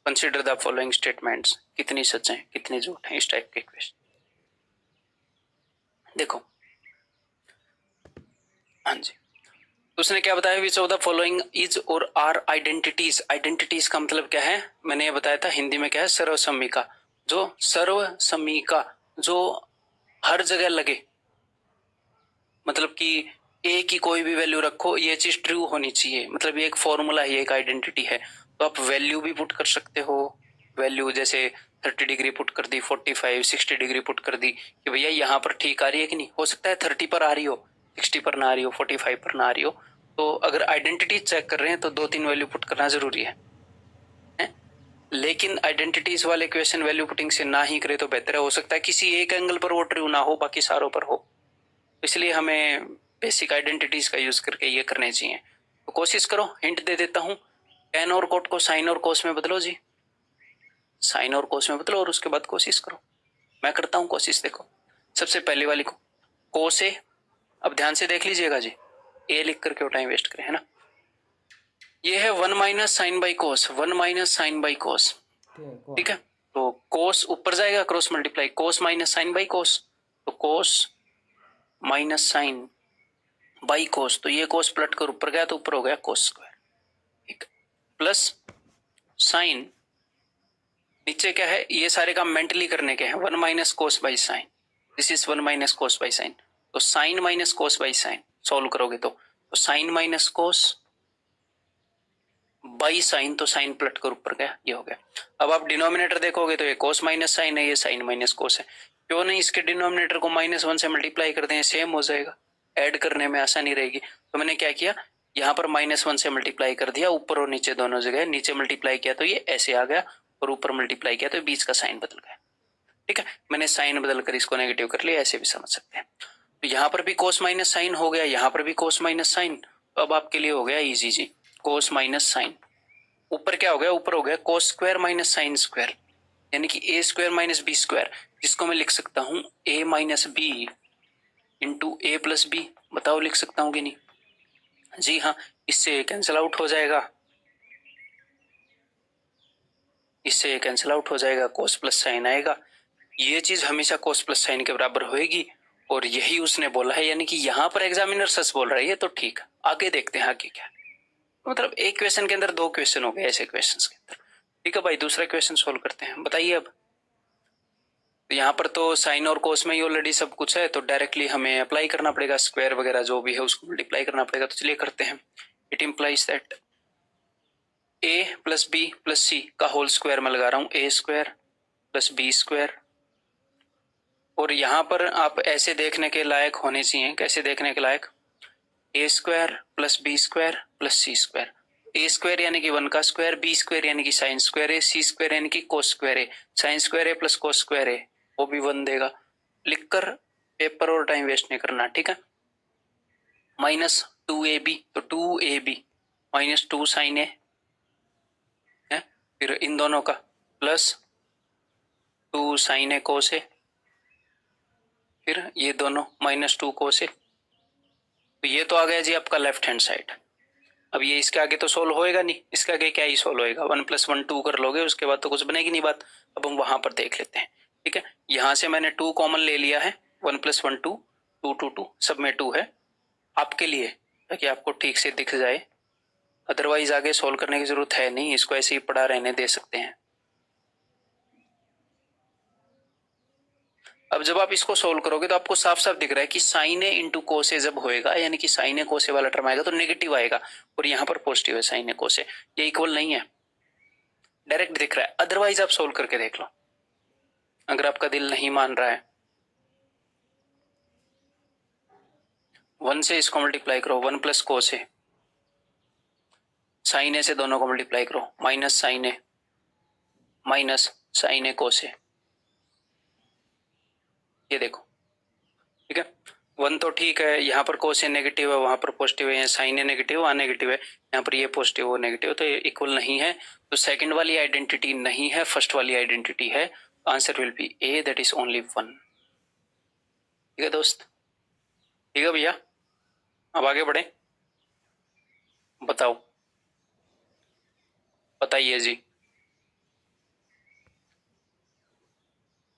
कंसिडर द फॉलोइंग स्टेटमेंट्स, कितनी सच है कितनी झूठ है, इस टाइप के क्वेश्चन। देखो हाँ जी, तो उसने क्या बताया, which of the following is और आर आइडेंटिटीज। आइडेंटिटीज का मतलब क्या है, मैंने ये बताया था हिंदी में क्या है, सर्वसम्मिका। जो सर्वसम्मिका जो हर जगह लगे, मतलब कि ए की कोई भी वैल्यू रखो ये चीज ट्रू होनी चाहिए, मतलब ये एक फॉर्मूला है, एक आइडेंटिटी है। तो आप वैल्यू भी पुट कर सकते हो, वैल्यू जैसे 30 डिग्री पुट कर दी, 45 60 डिग्री पुट कर दी कि भैया यहाँ पर ठीक आ रही है कि नहीं। हो सकता है 30 पर आ रही हो, 60 पर ना आ रही हो, 45 पर ना आ रही हो। तो अगर आइडेंटिटी चेक कर रहे हैं तो 2-3 वैल्यू पुट करना जरूरी है? लेकिन आइडेंटिटीज वाले क्वेश्चन वैल्यू पुटिंग से ना ही करे तो बेहतर है। हो सकता है किसी एक एंगल पर वो ट्रू ना हो, बाकी सारों पर हो। इसलिए हमें बेसिक आइडेंटिटीज का यूज करके ये करने चाहिए। तो कोशिश करो, हिंट दे देता हूं, टेन और कोट को साइन और कोस में बदलो जी, साइन और कोस में बदलो और उसके बाद कोशिश करो। मैं करता हूं कोशिश। देखो सबसे पहले वाली को कोस ए, अब ध्यान से देख लीजिएगा जी, ए लिख करके टाइम वेस्ट करें, है ना। ये है 1 minus sine by cos, 1 minus sine by cos, ठीक है। तो कोस ऊपर जाएगा, cross multiply, cos minus sine by cos, तो cos minus sine by cos, तो ये कोस पलट कर ऊपर गया तो ऊपर हो गया कोस स्क्वायर, ठीक। प्लस साइन, नीचे क्या है, ये सारे काम मेंटली करने के हैं, 1 minus cos by sine, this is 1 minus cos by sine. तो sine minus cos by sine solve करोगे तो sine minus cos by sine, तो साइन पलट कर ऊपर गया, ये हो गया। अब आप डिनोमिनेटर देखोगे तो ये कोस माइनस साइन है, ये साइन माइनस कोस है। क्यों नहीं इसके डिनोमिनेटर को -1 से मल्टीप्लाई कर दें, सेम हो जाएगा, ऐड करने में आसानी रहेगी। तो मैंने क्या किया, यहाँ पर -1 से मल्टीप्लाई कर दिया, ऊपर और नीचे दोनों जगह, नीचे मल्टीप्लाई किया तो ये ऐसे आ गया, और ऊपर मल्टीप्लाई किया तो बीच का साइन बदल गया, ठीक है। मैंने साइन बदल कर इसको नेगेटिव कर लिया, ऐसे भी समझ सकते हैं। तो यहाँ पर भी कोस माइनस साइन हो गया, यहाँ पर भी कोस माइनस साइन, तो अब आपके लिए हो गया इजी जी, कोस माइनस साइन। ऊपर क्या हो गया, ऊपर हो गया cos square minus sine square, यानी कि ए स्क्वायर माइनस बी स्क्वायर, जिसको मैं लिख सकता हूं ए minus B into A plus B. बताओ लिख सकता हूं कि नहीं? जी हाँ, इससे कैंसिल आउट हो जाएगा, इससे कैंसिल आउट हो जाएगा, कोस प्लस साइन आएगा। ये चीज हमेशा कोस प्लस साइन के बराबर होएगी, और यही उसने बोला है, यानी कि यहाँ पर एग्जामिनर सच बोल रहा है, ये तो ठीक है। आगे देखते हैं आगे क्या, मतलब एक क्वेश्चन के अंदर 2 क्वेश्चन हो गए ऐसे क्वेश्चंस के अंदर, ठीक है भाई। दूसरा क्वेश्चन सोल्व करते हैं, बताइए अब। तो यहाँ पर तो साइन और कोस में ही ऑलरेडी सब कुछ है, तो डायरेक्टली हमें अप्लाई करना पड़ेगा, स्क्वायर वगैरह जो भी है उसको मल्टीप्लाई करना पड़ेगा। तो चलिए करते हैं। It implies that A plus B plus C का होल स्क्वायर मैं लगा रहा हूं, A square plus B square. और यहाँ पर आप ऐसे देखने के लायक होने चाहिए, कैसे देखने के लायक, A square plus B square plus C square. A square यानी कि 1 का स्क्वायर, बी स्क्वायर यानी कि साइन स्क्वायर है, सी स्क्वायर यानी कि कोस स्क्वायर है। साइन स्क्वायर है प्लस कोस स्क्वायर है, वो भी 1 देगा। लिखकर पेपर और टाइम वेस्ट नहीं करना, ठीक है। -2ab, तो 2ab -2 साइन है, फिर इन दोनों का प्लस 2 साइन है कोस है, फिर ये दोनों -2 कोस है। तो ये तो आ गया जी आपका लेफ्ट हैंड साइड। अब ये इसके आगे तो सोल्व होएगा नहीं, इसके आगे क्या ही सोल्व होएगा, 1 + 1 2 कर लोगे, उसके बाद तो कुछ बनेगी नहीं बात। अब हम वहां पर देख लेते हैं, ठीक है। यहां से मैंने 2 कॉमन ले लिया है, 1 + 1 2, 2 2 2 सब में 2 है आपके लिए, ताकि आपको ठीक से दिख जाए। अदरवाइज आगे सोल्व करने की जरूरत है नहीं, इसको ऐसे ही पड़ा रहने दे सकते हैं। अब जब आप इसको सोल्व करोगे तो आपको साफ साफ दिख रहा है कि साइन ए इंटू कोस ए जब होएगा, यानी कि साइन ए कोस ए वाला टर्म आएगा तो नेगेटिव आएगा, और यहाँ पर पॉजिटिव है साइन ए कोस ए, ये इक्वल नहीं है, डायरेक्ट दिख रहा है। अदरवाइज आप सोल्व करके देख लो, अगर आपका दिल नहीं मान रहा है। 1 से इसको मल्टीप्लाई करो, 1 + कोस ए, साइन ए से दोनों को मल्टीप्लाई करो, माइनस साइन ए माइनस साइन ए कोस ए, ये देखो, ठीक है। 1 तो ठीक है, यहाँ पर कोस ए नेगेटिव है, वहां पर पॉजिटिव है, साइन ए नेगेटिव वहां नेगेटिव है, यहाँ पर ये पॉजिटिव वो नेगेटिव, तो ये इक्वल नहीं है। तो सेकंड वाली आइडेंटिटी नहीं है, फर्स्ट वाली आइडेंटिटी है। Answer will B A, that is only 1, ठीक है दोस्त, ठीक है भैया। अब आगे बढ़े, बताओ, बताइए जी।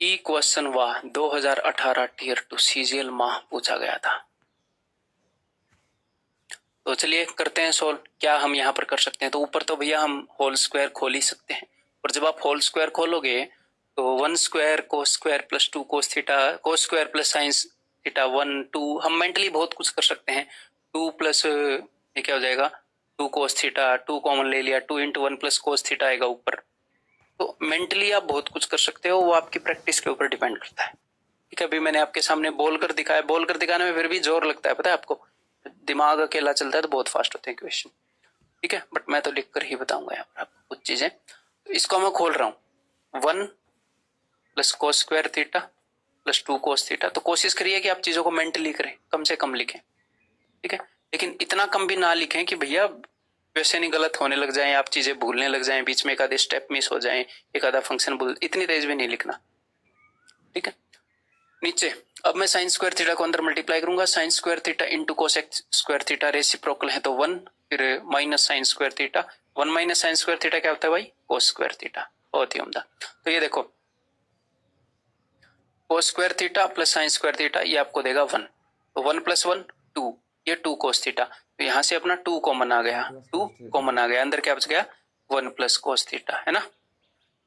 क्वेश्चन वाह 2018 टियर 2 सीजीएल माह पूछा गया था। तो चलिए करते हैं सोल्व। क्या हम यहाँ पर कर सकते हैं? तो ऊपर तो भैया हम होल स्क्वायर खोल ही सकते हैं, और जब आप होल स्क्वायर खोलोगे तो 1 square cos square plus 2 cos theta, cos square plus science theta 1 2, हम मेंटली बहुत कुछ कर सकते हैं। 2 प्लस ये क्या हो जाएगा, 2 कोस थीटा, 2 कॉमन ले लिया, 2 इंटू 1 प्लस कोस थीटा आएगा ऊपर। तो मेंटली आप बहुत कुछ कर सकते हो, वो आपकी प्रैक्टिस के ऊपर डिपेंड करता है। ठीक है, अभी मैंने आपके सामने बोल कर दिखाया, बोल कर दिखाने में फिर भी जोर लगता है, पता है आपको। दिमाग अकेला चलता है तो बहुत फास्ट होते हैं क्वेश्चन। ठीक है, बट मैं तो लिख कर ही बताऊंगा यहाँ पर आपको कुछ चीजें। तो इसको मैं खोल रहा हूँ, 1 plus cos square theta plus 2 cos theta. तो कोशिश करिए कि आप चीजों को मेंटली करें, कम से कम लिखें। ठीक है, लेकिन इतना कम भी ना लिखें कि भैया वैसे नहीं गलत होने लग जाए, आप चीजें भूलने लग जाएं, बीच में एक आधे स्टेप मिस हो जाए, एक आधा फंक्शन भूल, इतनी तेज भी नहीं लिखना। ठीक है, नीचे अब मैं साइन स्क्वायर थीटा को अंदर मल्टीप्लाई करूंगा, sign square theta into cosec square theta reciprocal है तो 1, फिर minus sine square theta, 1 minus sine square theta क्या होता है भाई, कोस स्क्वायर थीटा। बहुत ही उम्दा। तो ये देखो, कोस square theta plus sine square theta ये आपको देगा 1, तो 1 प्लस 1 2, ये 2 कोस थीटा। तो यहां से अपना 2 कॉमन आ गया, 2 कॉमन आ गया, अंदर क्या बच गया, 1 प्लस कोस थीटा, है ना।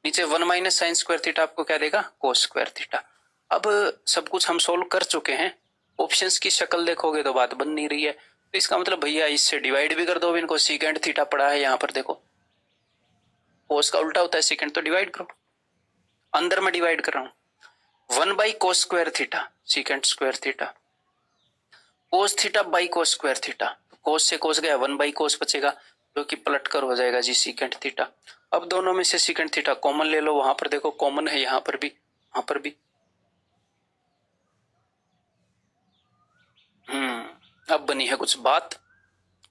नीचे 1 माइनस साइन स्क्वायर थीटा आपको क्या देगा, कोस स्क्वायर थीटा। अब सब कुछ हम सोल्व कर चुके हैं, ऑप्शंस की शक्ल देखोगे तो बात बन नहीं रही है, तो इसका मतलब भैया इससे डिवाइड भी कर दो इनको। सीकेंड थीटा पड़ा है यहाँ पर, देखो कोस का उल्टा होता है सेकेंड, तो डिवाइड करो। अंदर में डिवाइड कर रहा हूं, 1 by cos square theta secant square theta, cos theta by cos square theta, cos से कोस गया, 1 बाई कोस बचेगा जो कि पलट कर हो जाएगा जी सीकेंड थीटा। अब दोनों में से सीकेंड थीटा कॉमन ले लो, वहां पर देखो कॉमन है, यहां पर भी, वहां पर भी। अब बनी है कुछ बात।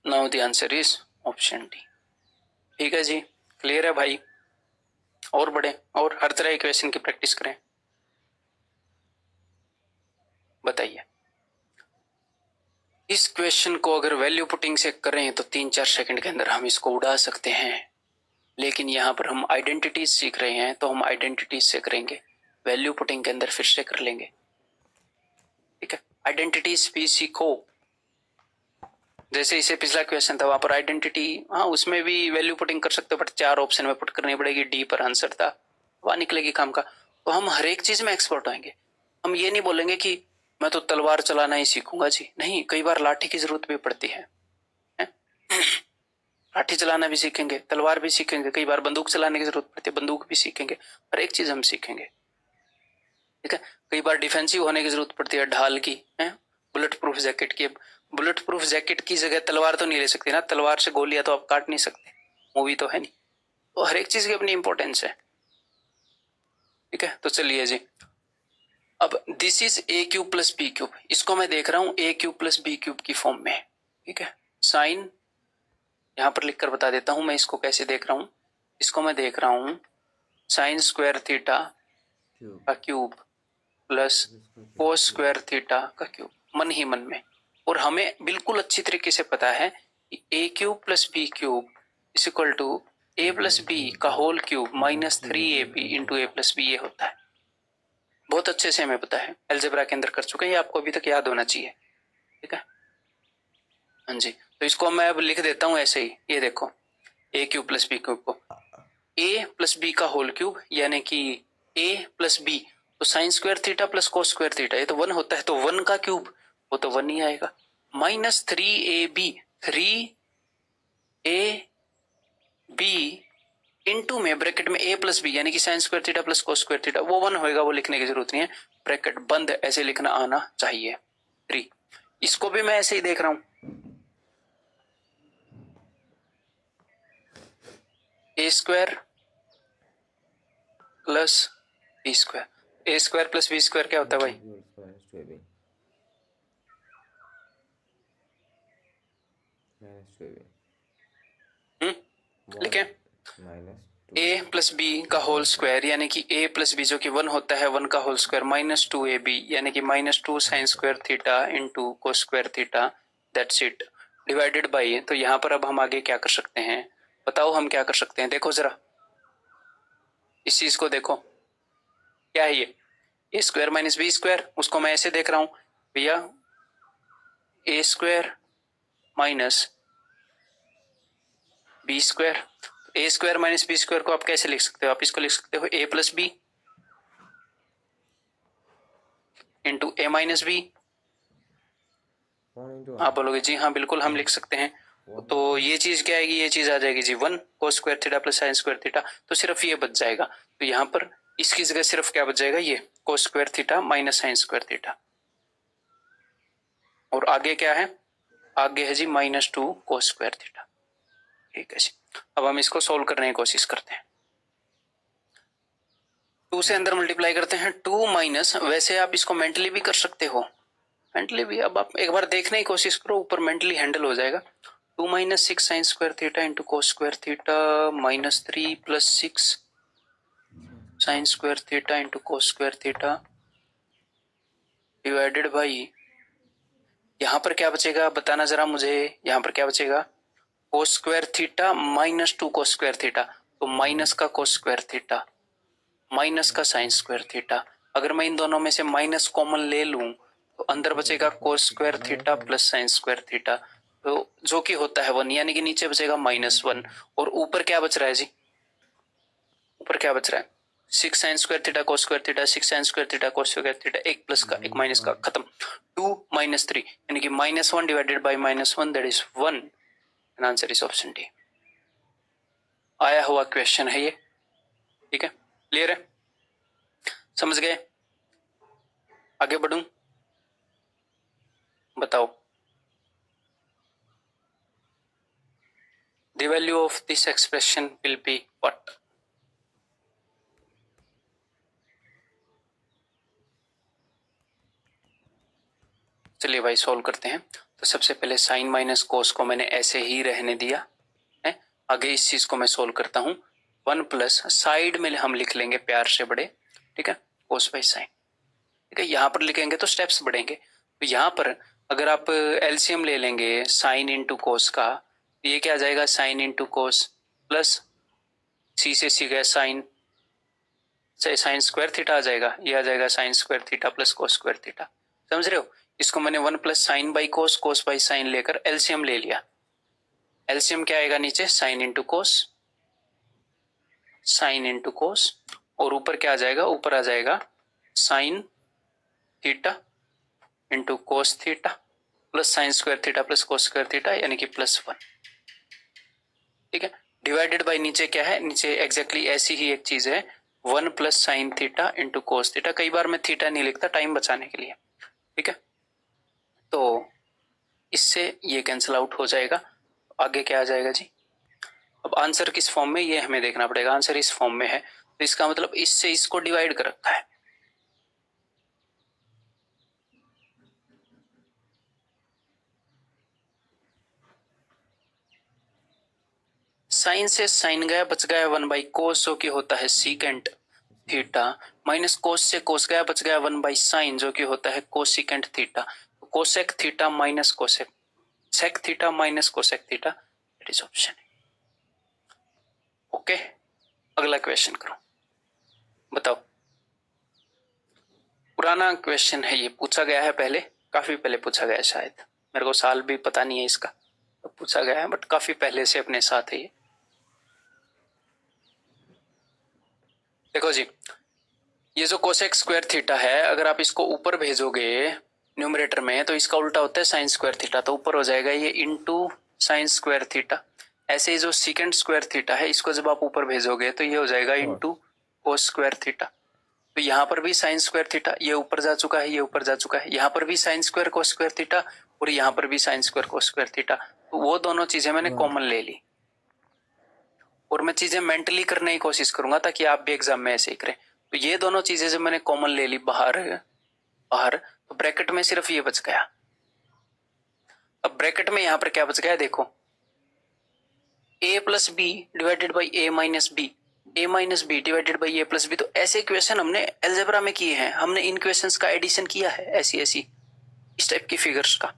Now the answer is option D. ठीक है जी, क्लियर है भाई। और बढ़े, और हर तरह इक्वेशन की प्रैक्टिस करें। बताइए, इस क्वेश्चन को अगर वैल्यू पुटिंग से करें तो 3-4 सेकंड के अंदर हम इसको उड़ा सकते हैं, लेकिन यहाँ पर हम आइडेंटिटीज सीख रहे हैं तो हम आइडेंटिटीज से करेंगे, वैल्यू पुटिंग के अंदर फिर से कर लेंगे। ठीक है, आइडेंटिटीज भी सीखो। जैसे इसे पिछला क्वेश्चन था, वहां पर आइडेंटिटी, हाँ उसमें भी वैल्यू पुटिंग कर सकते हो, बट 4 ऑप्शन में पुट करनी पड़ेगी, डी पर आंसर था, वहां निकलेगी काम का। तो हम हर एक चीज में एक्सपर्ट होंगे। हम ये नहीं बोलेंगे कि मैं तो तलवार चलाना ही सीखूंगा जी, नहीं, कई बार लाठी की जरूरत भी पड़ती है। लाठी चलाना भी सीखेंगे, तलवार भी सीखेंगे, कई बार बंदूक चलाने की जरूरत पड़ती है, बंदूक भी सीखेंगे, हर एक चीज हम सीखेंगे। ठीक है, कई बार डिफेंसिव होने की जरूरत पड़ती है, ढाल की है, बुलेट प्रूफ जैकेट की। बुलेट प्रूफ जैकेट की जगह तलवार तो नहीं ले सकते ना, तलवार से गोलियां तो आप काट नहीं सकते, मूवी तो है नहीं। तो हर एक चीज की अपनी इंपॉर्टेंस है। ठीक है, तो चलिए जी, अब this is A cube plus B cube, इसको मैं देख रहा हूं A cube plus B cube की फॉर्म में। ठीक है, साइन यहां पर लिखकर बता देता हूं मैं इसको कैसे देख रहा हूं। इसको मैं देख रहा हूं साइन स्क्वायर थीटा का cube plus cos square theta का क्यूब, मन ही मन में। और हमें बिल्कुल अच्छी तरीके से पता है कि A cube plus B cube is equal to A plus B का whole cube minus 3ab into A plus B, ये होता है। बहुत अच्छे से हमें पता है, अलजेब्रा के अंदर कर चुके हैं, ये आपको अभी तक याद होना चाहिए। ठीक है, हाँ जी, तो इसको मैं अब लिख देता हूं ऐसे ही, ये देखो ए क्यूब प्लस बी क्यूब को ए प्लस बी का होल क्यूब, यानी कि ए प्लस बी, तो sine square theta plus cos square theta, ये तो 1 होता है, तो 1 का क्यूब वो तो 1 ही आएगा, माइनस 3ab, 3ab इंटू में ब्रैकेट में ए प्लस बी, यानी कि sine square theta plus cos square theta, वो 1 होएगा, वो लिखने की जरूरत नहीं है, ब्रैकेट बंद ऐसे लिखना आना चाहिए 3। इसको भी मैं ऐसे ही देख रहा हूं, A square plus B square, A square plus B square क्या होता है भाई, लिखे ए प्लस बी का होल स्क्वायर, यानी कि ए प्लस बी जो कि 1 होता है, 1 का होल स्क्वायर माइनस 2ab, यानी कि minus 2 sine square theta into cos square theta, that's it, divided by. तो यहाँ पर अब हम आगे क्या कर सकते हैं, बताओ हम क्या कर सकते हैं। देखो जरा इस चीज को देखो, क्या है ये, ए स्क्वायर माइनस बी स्क्वायर, उसको मैं ऐसे देख रहा हूं भैया, ए square minus B square, A square minus B square को आप कैसे लिख सकते हो? आप इसको लिख सकते हो ए plus B into A minus B. आप बोलोगे जी हाँ बिल्कुल हम लिख सकते हैं। तो ये चीज क्या आएगी? ये चीज आ जाएगी जी 1 cos square theta plus sine square theta. तो सिर्फ ये बच जाएगा। तो यहाँ पर इसकी जगह सिर्फ क्या बच जाएगा? ये cos square theta minus sine square theta. और आगे क्या है? आगे है जी -2 cos स्क्वायर थीटा। ठीक है जी। अब हम इसको सोल्व करने की कोशिश करते हैं। 2 से अंदर मल्टीप्लाई करते हैं। 2 माइनस, वैसे आप इसको मेंटली भी कर सकते हो, मेंटली भी। अब आप एक बार देखने की कोशिश करो, ऊपर मेंटली हैंडल हो जाएगा। 2 minus 6 sign square theta into cos square theta -3 plus 6 sign square theta into cos square theta divided by, यहाँ पर क्या बचेगा बताना जरा मुझे। यहाँ पर क्या बचेगा? कोस स्क्वायर थीटा -2 कोस स्क्वायर थीटा। तो माइनस का कोस स्क्वायर थीटा माइनस का साइन स्क्वायर थीटा। अगर मैं इन दोनों में से माइनस कॉमन ले लूं तो अंदर बचेगा कोस square theta plus sine square theta, तो जो कि होता है 1, यानी कि नीचे बचेगा -1। और ऊपर क्या बच रहा है जी? ऊपर क्या बच रहा है? 6 sign square theta cos square theta, 6 sign square theta cos square theta, एक प्लस का एक माइनस का, खत्म। 2 - 3 यानी कि -1 divided by -1 that is 1। And answer is option D. आया हुआ क्वेश्चन है ये। ठीक है, क्लियर है? समझ गए? आगे बढ़ूं? बताओ। The value of this expression will be what? चलिए भाई सॉल्व करते हैं। तो सबसे पहले साइन माइनस कोस को मैंने ऐसे ही रहने दिया है। आगे इस चीज को मैं सोल्व करता हूं। 1 प्लस साइड में हम लिख लेंगे प्यार से बड़े, ठीक है, कोस बाई साइन। ठीक है, यहां पर लिखेंगे तो स्टेप्स बढ़ेंगे। तो यहां पर अगर आप एलसीएम ले लेंगे साइन इंटू कोस का, तो ये क्या आ जाएगा? साइन इंटू कोस प्लस सी से सी गया साइन साइन स्क्वायर थीटा आ जाएगा। ये आ जाएगा sine square theta plus cos square theta. समझ रहे हो? इसको मैंने 1 plus sign by cos by sign लेकर एलसीएम ले लिया। एलसीएम क्या आएगा नीचे? साइन इंटू कोस, और ऊपर क्या आ जाएगा? ऊपर आ जाएगा sine theta into cos theta plus sine square theta plus cos square theta, यानी कि +1। ठीक है, डिवाइडेड बाई नीचे क्या है? नीचे एग्जैक्टली ऐसी ही एक चीज है, 1 plus sine theta into cos theta. कई बार मैं थीटा नहीं लिखता टाइम बचाने के लिए। ठीक है, तो इससे ये कैंसिल आउट हो जाएगा। आगे क्या आ जाएगा जी? अब आंसर किस फॉर्म में, ये हमें देखना पड़ेगा। आंसर इस फॉर्म में है, तो इसका मतलब इससे इसको डिवाइड कर रखा है। साइन से साइन गया, बच गया 1 बाई कोस जो कि होता है सीकेंट थीटा, माइनस कोस से कोस गया, बच गया 1 बाई साइन जो कि होता है cosecant theta. Cosec theta minus cosec, sec theta minus cosec theta, that is option. Okay, अगला क्वेश्चन करो, बताओ। पुराना क्वेश्चन है ये, पूछा गया है पहले, काफी पहले पूछा गया है शायद, मेरे को साल भी पता नहीं है इसका, तो पूछा गया है बट काफी पहले से अपने साथ है ये। देखो जी, ये जो कोसेक स्क्वायर थीटा है, अगर आप इसको ऊपर भेजोगे न्यूमरेटर में तो इसका उल्टा होता है साइन स्क्वायर थीटा, तो ऊपर हो जाएगा ये इंटू साइन स्क्वायर थीटा। ऐसे ही जो सीकेंट स्क्वायर थीटा है, इसको जब आप ऊपर भेजोगे तो ये हो जाएगा इंटू कोस स्क्वायर थीटा। तो यहाँ पर भी साइन स्क्वायर थीटा, ये ऊपर जा चुका है, ये ऊपर जा चुका है, यहाँ पर भी साइन स्क्वायर कोस स्क्वायर थीटा और यहाँ पर भी साइन स्क्वायर कोस स्क्वायर थीटा। तो वो दोनों चीजें मैंने कॉमन ले ली, और मैं चीजें मेंटली करने की कोशिश करूंगा ताकि आप भी एग्जाम में ऐसे ही करें। तो ये दोनों चीजें जब मैंने कॉमन ले ली बाहर बाहर, तो ब्रैकेट में सिर्फ ये बच गया। अब ब्रैकेट में यहां पर क्या बच गया देखो, a plus B divided by a minus B, a minus B divided by a plus B. तो ऐसे क्वेश्चन हमने एल्जेब्रा में किए हैं, हमने इन क्वेश्चंस का एडिशन किया है, ऐसी ऐसी इस टाइप की फिगर्स का।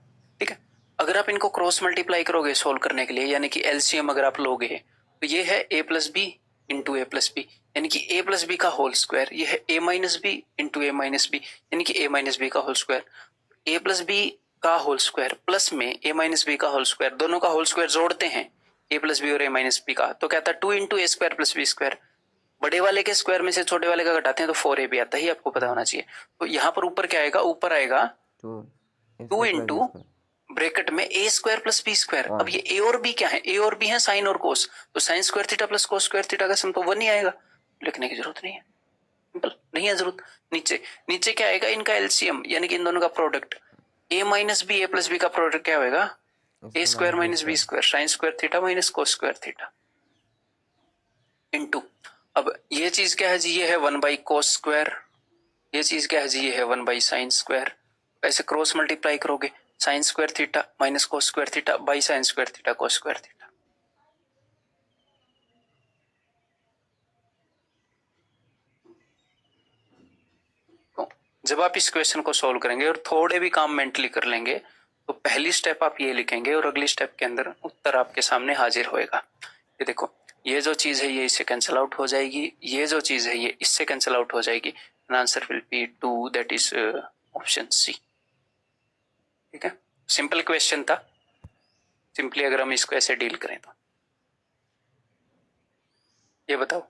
ठीक है, अगर आप इनको क्रॉस मल्टीप्लाई करोगे सोल्व करने के लिए, यानी कि एलसीएम अगर आप लोगे, तो ये है a plus B into A plus B, यानी कि a प्लस बी का होल स्क्वायर। ये है a minus B into A minus B, यानी कि a माइनस बी का whole square. a plus B का होल स्क्वायर प्लस में a माइनस बी का होल स्क्वायर, दोनों का होल स्क्वायर जोड़ते हैं, ए प्लस बी और ए माइनस बी का, तो क्या था 2 इंटू ए स्क्वायर प्लस बी स्क्वायर। बड़े वाले के स्क्वायर में से छोटे वाले का घटाते हैं तो 4 बी आता है, आपको पता होना चाहिए। तो यहाँ पर ऊपर क्या आएगा, ऊपर आएगा 2 इंटू ब्रैकेट में ए स्क्वायर प्लस बी स्क्वायर। अब ये ए और बी क्या है, ए और बी है साइन और कोस, तो sine square theta plus cos square theta का सम तो 1 ही आएगा, लिखने की जरूरत नहीं है, सिंपल, नहीं है जरूरत। नीचे नीचे क्या आएगा, इनका एलसीएम यानी कि इन दोनों का product, A minus B A plus B का प्रोडक्ट क्या होगा, A square minus B square sine square theta minus cos square theta into. अब ये चीज क्या है जी, ये है 1 बाई कोस स्क्वायर, ये चीज क्या है जी, ये है 1 बाई साइन स्क्वायर। ऐसे क्रॉस मल्टीप्लाई करोगे, sign square theta minus cos square theta by sine square theta cos square theta. तो जब आप इस क्वेश्चन को सोल्व करेंगे और थोड़े भी काम मेंटली कर लेंगे, तो पहली स्टेप आप ये लिखेंगे और अगली स्टेप के अंदर उत्तर आपके सामने हाजिर होएगा। ये देखो, ये जो चीज है ये इससे कैंसिल आउट हो जाएगी, ये जो चीज है ये इससे कैंसिल आउट हो जाएगी, answer will be 2, that is option C. ठीक है, सिंपल क्वेश्चन था, सिंपली अगर हम इसको ऐसे डील करें तो ये बताओ।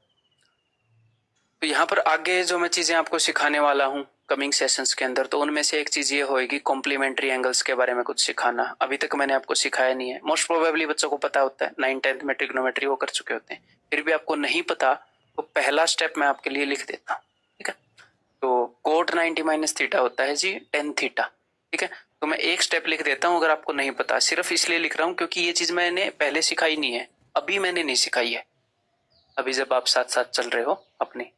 तो यहाँ पर आगे जो मैं चीजें आपको सिखाने वाला हूँ कमिंग सेशंस के अंदर, तो उनमें से एक चीज ये होगी कॉम्प्लीमेंट्री एंगल्स के बारे में कुछ सिखाना। अभी तक मैंने आपको सिखाया नहीं है, मोस्ट प्रोबेबली बच्चों को पता होता है, 9th 10th में ट्रिग्नोमेट्री वो कर चुके होते हैं, फिर भी आपको नहीं पता तो पहला स्टेप मैं आपके लिए लिख देता हूँ। ठीक है, तो कोट 90 माइनस थीटा होता है जी टेन थीटा। ठीक है, तो मैं एक स्टेप लिख देता हूँ, अगर आपको नहीं पता, सिर्फ इसलिए लिख रहा हूँ क्योंकि ये चीज मैंने पहले सिखाई नहीं है, अभी मैंने नहीं सिखाई है, अभी जब आप साथ साथ चल रहे हो अपने।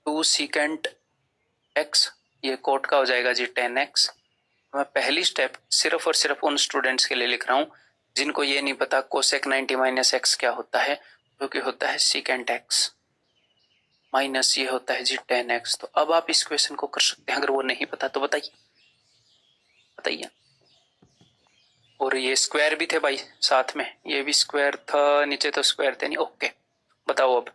2 सीकेंट एक्स, ये कोट का हो जाएगा जी 10x। मैं पहली स्टेप सिर्फ और सिर्फ उन स्टूडेंट्स के लिए लिख रहा हूँ जिनको ये नहीं पता कोसेक 90 माइनस एक्स क्या होता है, जो कि होता है सीकेंट एक्स माइनस ये होता है जी 10x। तो अब आप इस क्वेश्चन को कर सकते हैं, अगर वो नहीं पता तो बताइए बताइए। और ये स्क्वायर भी थे भाई साथ में, ये भी स्क्वायर था, नीचे तो स्क्वायर थे नहीं। ओके, बताओ अब।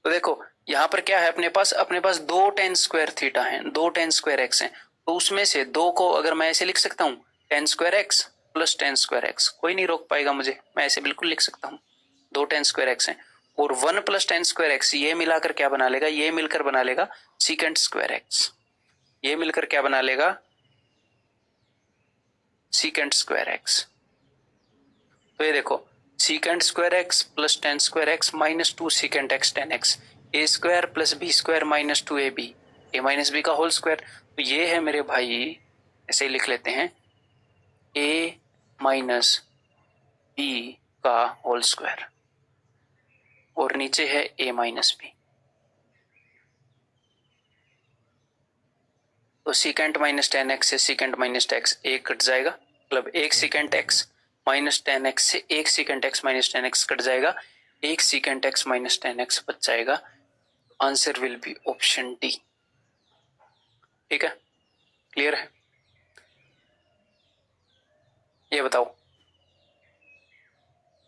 तो देखो यहाँ पर क्या है, अपने पास 2 टेन स्क्वायर थीटा है, 2 टेन स्क्वायर एक्स है, तो उसमें से 2 को अगर मैं ऐसे लिख सकता हूँ 10 square X plus 10 square x, कोई नहीं रोक पाएगा मुझे, मैं ऐसे बिल्कुल लिख सकता हूँ। 2 10 स्क्वायर एक्स है और 1 प्लस 10 स्क्वायर एक्स, ये मिलाकर क्या बना लेगा, ये मिलकर बना लेगा सीकेंट स्क्वायर एक्स, ये मिलकर क्या बना लेगा सीकेंट स्क्वायर एक्स। तो ये देखो secant square X plus 10 square x minus 2 secant X 10x, A square plus B square minus 2ab, A minus B का होल स्क्वायर। तो ये है मेरे भाई, ऐसे ही लिख लेते हैं, ए माइनस बी का होल स्क्वायर और नीचे है ए माइनस बी। तो सीकेंट माइनस 10x से सीकेंट माइनस x एक कट जाएगा, मतलब एक सीकेंट x माइनस 10x से एक secant x minus 10x cut जाएगा, एक सीकेंट x माइनस 10x बच जाएगा। Answer will be option D. ठीक है, क्लियर है? ये बताओ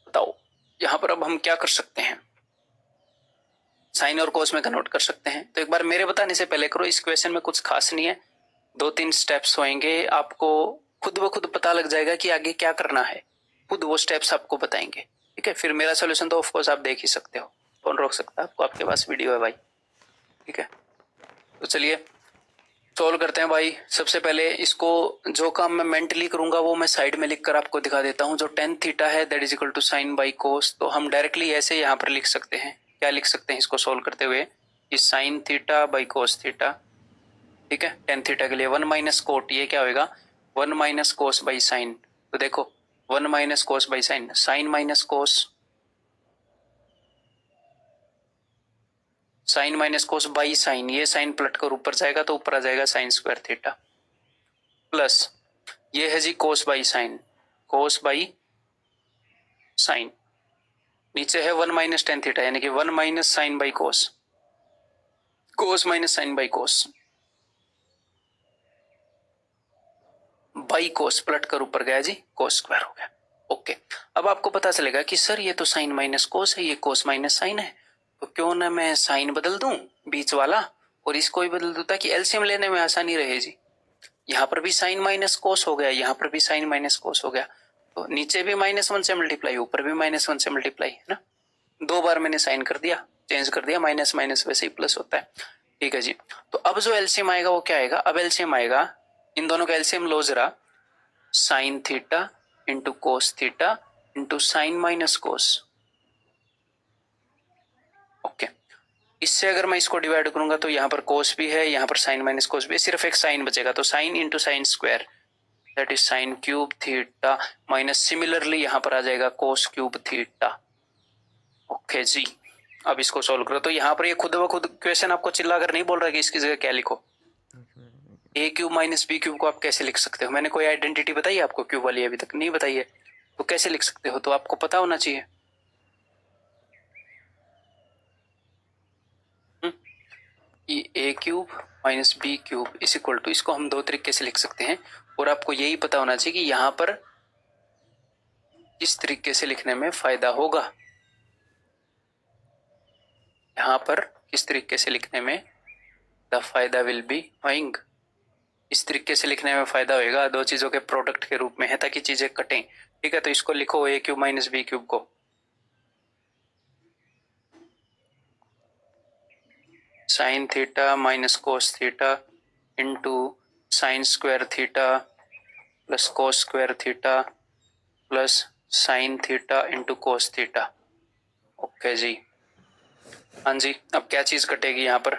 बताओ यहां पर अब हम क्या कर सकते हैं, साइन और कोस में कन्वर्ट कर सकते हैं। तो एक बार मेरे बताने से पहले करो, इस क्वेश्चन में कुछ खास नहीं है, 2-3 स्टेप्स होंगे, आपको खुद ब खुद पता लग जाएगा कि आगे क्या करना है, खुद वो स्टेप्स आपको बताएंगे। ठीक है, फिर मेरा सोल्यूशन तो ऑफकोर्स आप देख ही सकते हो, कौन रोक सकता है आपको, आपके पास वीडियो है भाई। ठीक है, तो चलिए सॉल्व करते हैं भाई। सबसे पहले इसको, जो काम मैं मेंटली करूंगा वो मैं साइड में लिखकर आपको दिखा देता हूं। जो टेन थीटा है that is equal to sine by cos, तो हम डायरेक्टली ऐसे यहाँ पर लिख सकते हैं, क्या लिख सकते हैं इसको सोल्व करते हुए, कि sine theta by cos theta. ठीक है, टेन थीटा के लिए 1 माइनस कोट, ये क्या होगा 1 माइनस कोस बाई साइन। तो देखो 1 minus cos by sine, sine minus cos, sine minus cos by sine, ये साइन पलट कर ऊपर जाएगा तो ऊपर आ जाएगा साइन स्क्वायर थीटा, प्लस ये है जी cos by sine, cos by sine, नीचे है 1 माइनस टेन थीटा यानी कि 1 minus sine by cos, cos minus sine by cos, by cos पलट कर ऊपर गया जी कोस स्क्वायर हो गया। ओके, अब आपको पता चलेगा कि सर ये तो साइन माइनस कोस है, ये कोस माइनस साइन है, तो क्यों ना मैं साइन बदल दूं बीच वाला और इसको भी बदल दूं, ताकि एलसीएम लेने में आसानी रहे जी। यहां पर भी साइन माइनस कोस हो गया, यहां पर भी साइन माइनस कोस हो गया, तो नीचे भी -1 से मल्टीप्लाई, ऊपर भी -1 से मल्टीप्लाई, है ना। 2 बार मैंने साइन कर दिया, चेंज कर दिया, माइनस माइनस वैसे ही प्लस होता है। ठीक है जी। तो अब जो एलसीएम आएगा वो क्या आएगा, अब एलसीएम आएगा, इन दोनों का एलसीएम लो जरा, sign theta into cos theta into sign minus कोस। ओके, इससे अगर मैं इसको डिवाइड करूंगा तो यहाँ पर कोस भी है, यहाँ पर साइन माइनस कोस भी है, सिर्फ एक साइन बचेगा, तो sine into sine square, that is sine cube theta minus, similarly यहाँ पर आ जाएगा कोस क्यूब थीटा। ओके जी। अब इसको सोल्व करो, तो यहाँ पर ये खुद ब खुद क्वेश्चन आपको चिल्ला कर नहीं बोल रहा कि इसकी जगह क्या लिखो। A cube minus B cube को आप कैसे लिख सकते हो, मैंने कोई आइडेंटिटी बताई आपको क्यूब वाली, अभी तक नहीं बताई है, तो कैसे लिख सकते हो, तो आपको पता होना चाहिए। A cube minus B cube is equal to, इसको हम दो तरीके से लिख सकते हैं, और आपको यही पता होना चाहिए कि यहां पर किस तरीके से लिखने में फायदा होगा, यहां पर किस तरीके से लिखने में द फायदा विल बी होइंग, इस तरीके से लिखने में फायदा होएगा, दो चीजों के प्रोडक्ट के रूप में है ताकि चीजें कटें। ठीक है, तो इसको लिखो A cube minus B cube को, sine theta minus cos theta into sine square theta plus cos square theta plus sine theta into cos theta. Okay जी, हाँ जी। अब क्या चीज कटेगी यहाँ पर,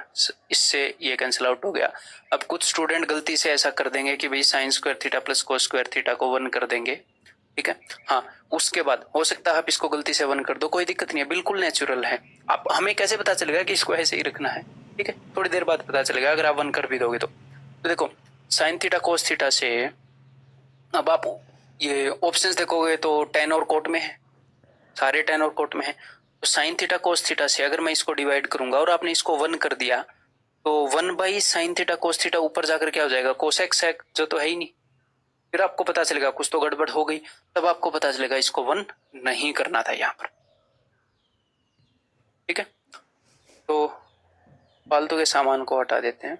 इससे ये कैंसिल आउट हो गया। अब कुछ स्टूडेंट गलती से ऐसा कर देंगे कि भाई sign square theta plus cos square theta को 1 कर देंगे। ठीक है, हाँ, उसके बाद हो सकता है आप इसको गलती से 1 कर दो, कोई दिक्कत नहीं है, बिल्कुल नेचुरल है। आप हमें कैसे पता चलेगा कि इसको ऐसे ही रखना है, ठीक है, थोड़ी देर बाद पता चलेगा अगर आप 1 कर भी दोगे तो देखो साइन थीटा कोस थीटा से, अब आप ये ऑप्शंस देखोगे तो टेन और कोट में है, सारे टेन और कोट में है, तो साइन थीटा कोस थीटा से अगर मैं इसको डिवाइड करूंगा और आपने इसको 1 कर दिया तो 1 साइन थीटा कोस थीटा ऊपर जाकर क्या हो जाएगा, कोसेक सेक, जो तो है ही नहीं। फिर आपको पता चलेगा कुछ तो गड़बड़ हो गई, तब आपको पता चलेगा इसको 1 नहीं करना था यहां पर। ठीक है, तो फालतू के सामान को हटा देते हैं।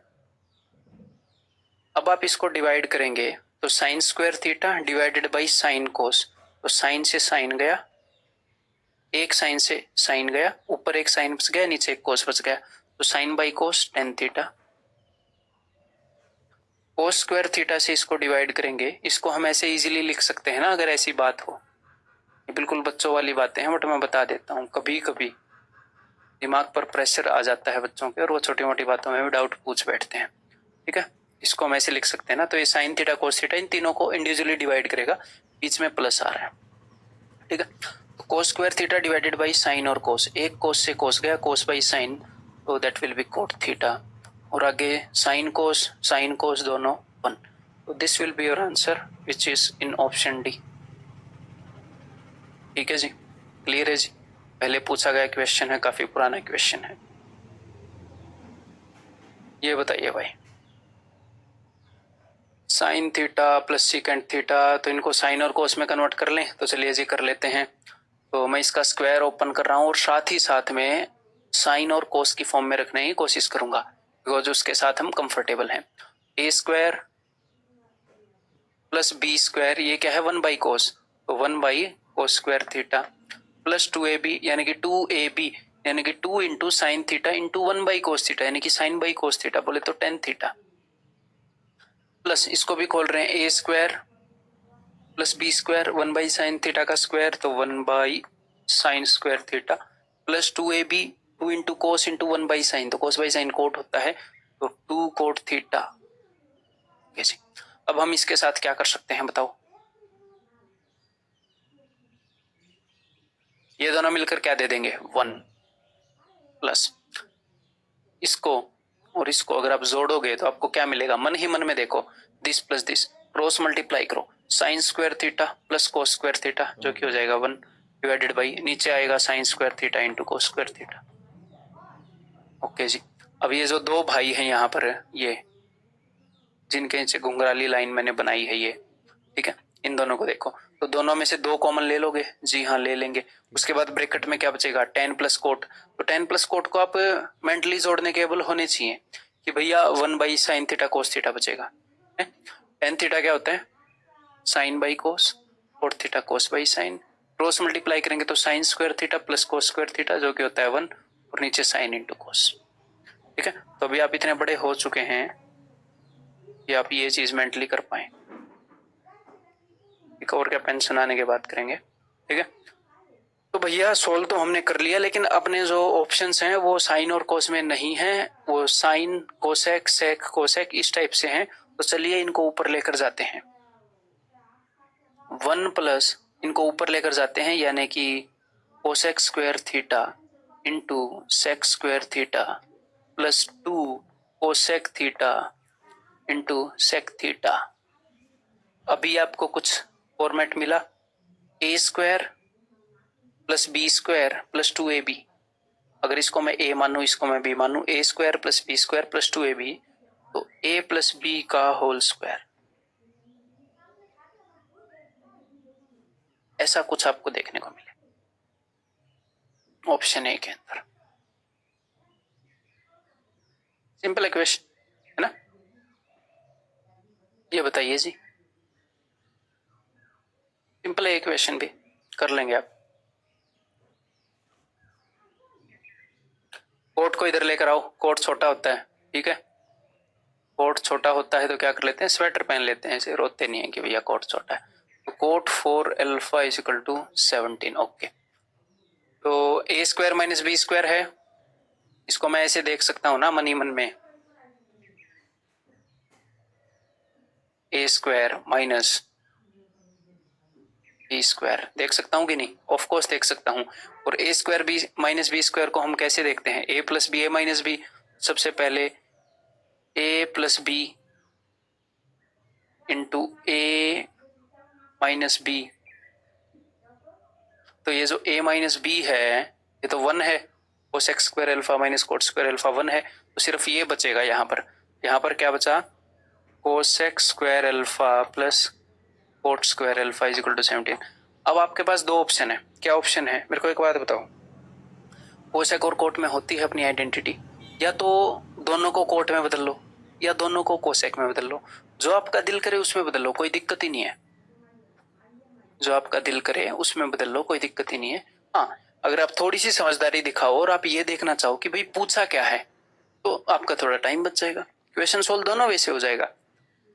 अब आप इसको डिवाइड करेंगे तो sine square theta divided by sine कोस, तो साइन से साइन गया, एक साइन से साइन गया, ऊपर एक साइन बच गया, नीचे एक कोस बच गया, तो sine by cos tan theta. Cos square theta से इसको डिवाइड करेंगे, इसको हम ऐसे इजीली लिख सकते हैं ना अगर ऐसी बात हो, ये बिल्कुल बच्चों वाली बातें हैं, बट मैं बता देता हूँ, कभी कभी दिमाग पर प्रेशर आ जाता है बच्चों के और वो छोटी मोटी बातों में भी डाउट पूछ बैठते हैं। ठीक है, इसको हम ऐसे लिख सकते हैं ना, तो ये sign theta cos theta in तीनों को इंडिविजुअली डिवाइड करेगा, बीच में प्लस आ रहा है। ठीक है, तो cos square theta divided by sine और कोस, एक कोस से कोस गया, कोस बाई साइन, तो that will be cot theta, और आगे साइन कोस दोनों 1, तो this will be your answer which is in option D. ठीक है जी, क्लियर है जी, पहले पूछा गया क्वेश्चन है, काफी पुराना क्वेश्चन है। ये बताइए भाई, sine theta plus secant theta, तो इनको साइन और कोस में कन्वर्ट कर लें, तो चलिए जी कर लेते हैं। तो मैं इसका स्क्वायर ओपन कर रहा हूं और साथ ही साथ में साइन और कोस की फॉर्म में रखने की कोशिश करूंगा, बिकॉज उसके साथ हम कंफर्टेबल हैं। A square plus B square, ये क्या है 1/कोस, तो 1/कोस स्क्वायर थीटा प्लस 2ab यानी कि 2ab यानी कि 2 इंटू साइन थीटा इंटू 1/कोस थीटा यानी कि साइन बाई कोस थीटा, बोले तो टेन थीटा, प्लस इसको भी खोल रहे हैं A square plus B square 1/साइन थीटा का स्क्वायर, तो 1/साइन square theta plus 2ab 2 into cos into 1/साइन, तो कोस बाई साइन कोट होता है, तो 2 कोट थीटा। जी, अब हम इसके साथ क्या कर सकते हैं बताओ, ये दोनों मिलकर क्या दे देंगे 1, प्लस इसको और इसको अगर आप जोड़ोगे तो आपको क्या मिलेगा, मन ही मन में देखो, this plus this cross multiply करो, sine square theta plus cos square theta, जो कि हो जाएगा 1 डिवाइडेड बाई नीचे आएगा sine square theta into cos square theta. Okay जी, अब ये जो दो भाई हैं यहाँ पर, ये जिनके नीचे घुंघराली लाइन मैंने बनाई है ये, ठीक है, इन दोनों को देखो, तो दोनों में से 2 कॉमन ले लोगे, जी हाँ ले लेंगे। उसके बाद ब्रैकेट में क्या बचेगा 10 प्लस कोट, तो 10 प्लस कोट को आप मेंटली जोड़ने के एबल होने चाहिए कि भैया 1/साइन थीटा कोस थीटा बचेगा। टेन थीटा क्या होता है sine by cos, cot theta cos by sine, cross multiply करेंगे तो sine square theta plus cos square theta जो कि होता है 1 और नीचे साइन इंटू कोस। ठीक है, तो अभी आप इतने बड़े हो चुके हैं कि आप ये चीज मेंटली कर पाए। ठीक है, और क्या पेंशन आने के बाद करेंगे। ठीक है, तो भैया सोल्व तो हमने कर लिया, लेकिन अपने जो ऑप्शंस हैं वो साइन और कोस में नहीं है, वो साइन कोसेक सेक कोसेक इस टाइप से हैं। तो चलिए इनको ऊपर लेकर जाते हैं, 1 प्लस इनको ऊपर लेकर जाते हैं, यानी कि cosec square theta into sec square theta plus 2 cosec theta into sec theta. अभी आपको कुछ फॉर्मेट मिला, A square plus B square plus 2ab। अगर इसको मैं a मानूं, इसको मैं b मानूं, A square plus B square plus 2ab, तो a प्लस बी का होल स्क्वायर। ऐसा कुछ आपको देखने को मिले ऑप्शन ए के अंदर। सिंपल इक्वेशन है ना, ये बताइए जी। सिंपल इक्वेशन भी कर लेंगे आप। कोट को इधर लेकर आओ, कोट छोटा होता है। ठीक है, कोट छोटा होता है तो क्या कर लेते हैं, स्वेटर पहन लेते हैं, ऐसे रोते नहीं है कि भैया कोट छोटा है। तो cot 4 alpha is equal to 17। Okay, तो A square minus B square है, इसको मैं ऐसे देख सकता हूं ना मन ही मन में, ए स्क्वायर माइनस बी स्क्वायर देख सकता हूं कि नहीं, ऑफ कोर्स देख सकता हूं। और A square B minus B square को हम कैसे देखते हैं, A plus B A minus B. सबसे पहले A plus B into A minus B, तो ये जो a माइनस बी है ये तो 1 है, cosec square alpha minus cot square alpha 1 है, तो सिर्फ ये बचेगा यहाँ पर। यहाँ पर क्या बचा, cosec square alpha plus cot square alpha is equal to 17। अब आपके पास दो ऑप्शन है, क्या ऑप्शन है मेरे को एक बात बताओ। कोसेक और कोट में होती है अपनी आइडेंटिटी, या तो दोनों को कोट में बदल लो या दोनों को कोसेक में बदल लो, जो आपका दिल करे उसमें बदल लो, कोई दिक्कत ही नहीं है। जो आपका दिल करे उसमें बदल लो, कोई दिक्कत ही नहीं है। हाँ, अगर आप थोड़ी सी समझदारी दिखाओ और आप ये देखना चाहो कि भाई पूछा क्या है, तो आपका थोड़ा टाइम बच जाएगा। क्वेश्चन सोल्व दोनों वैसे हो जाएगा,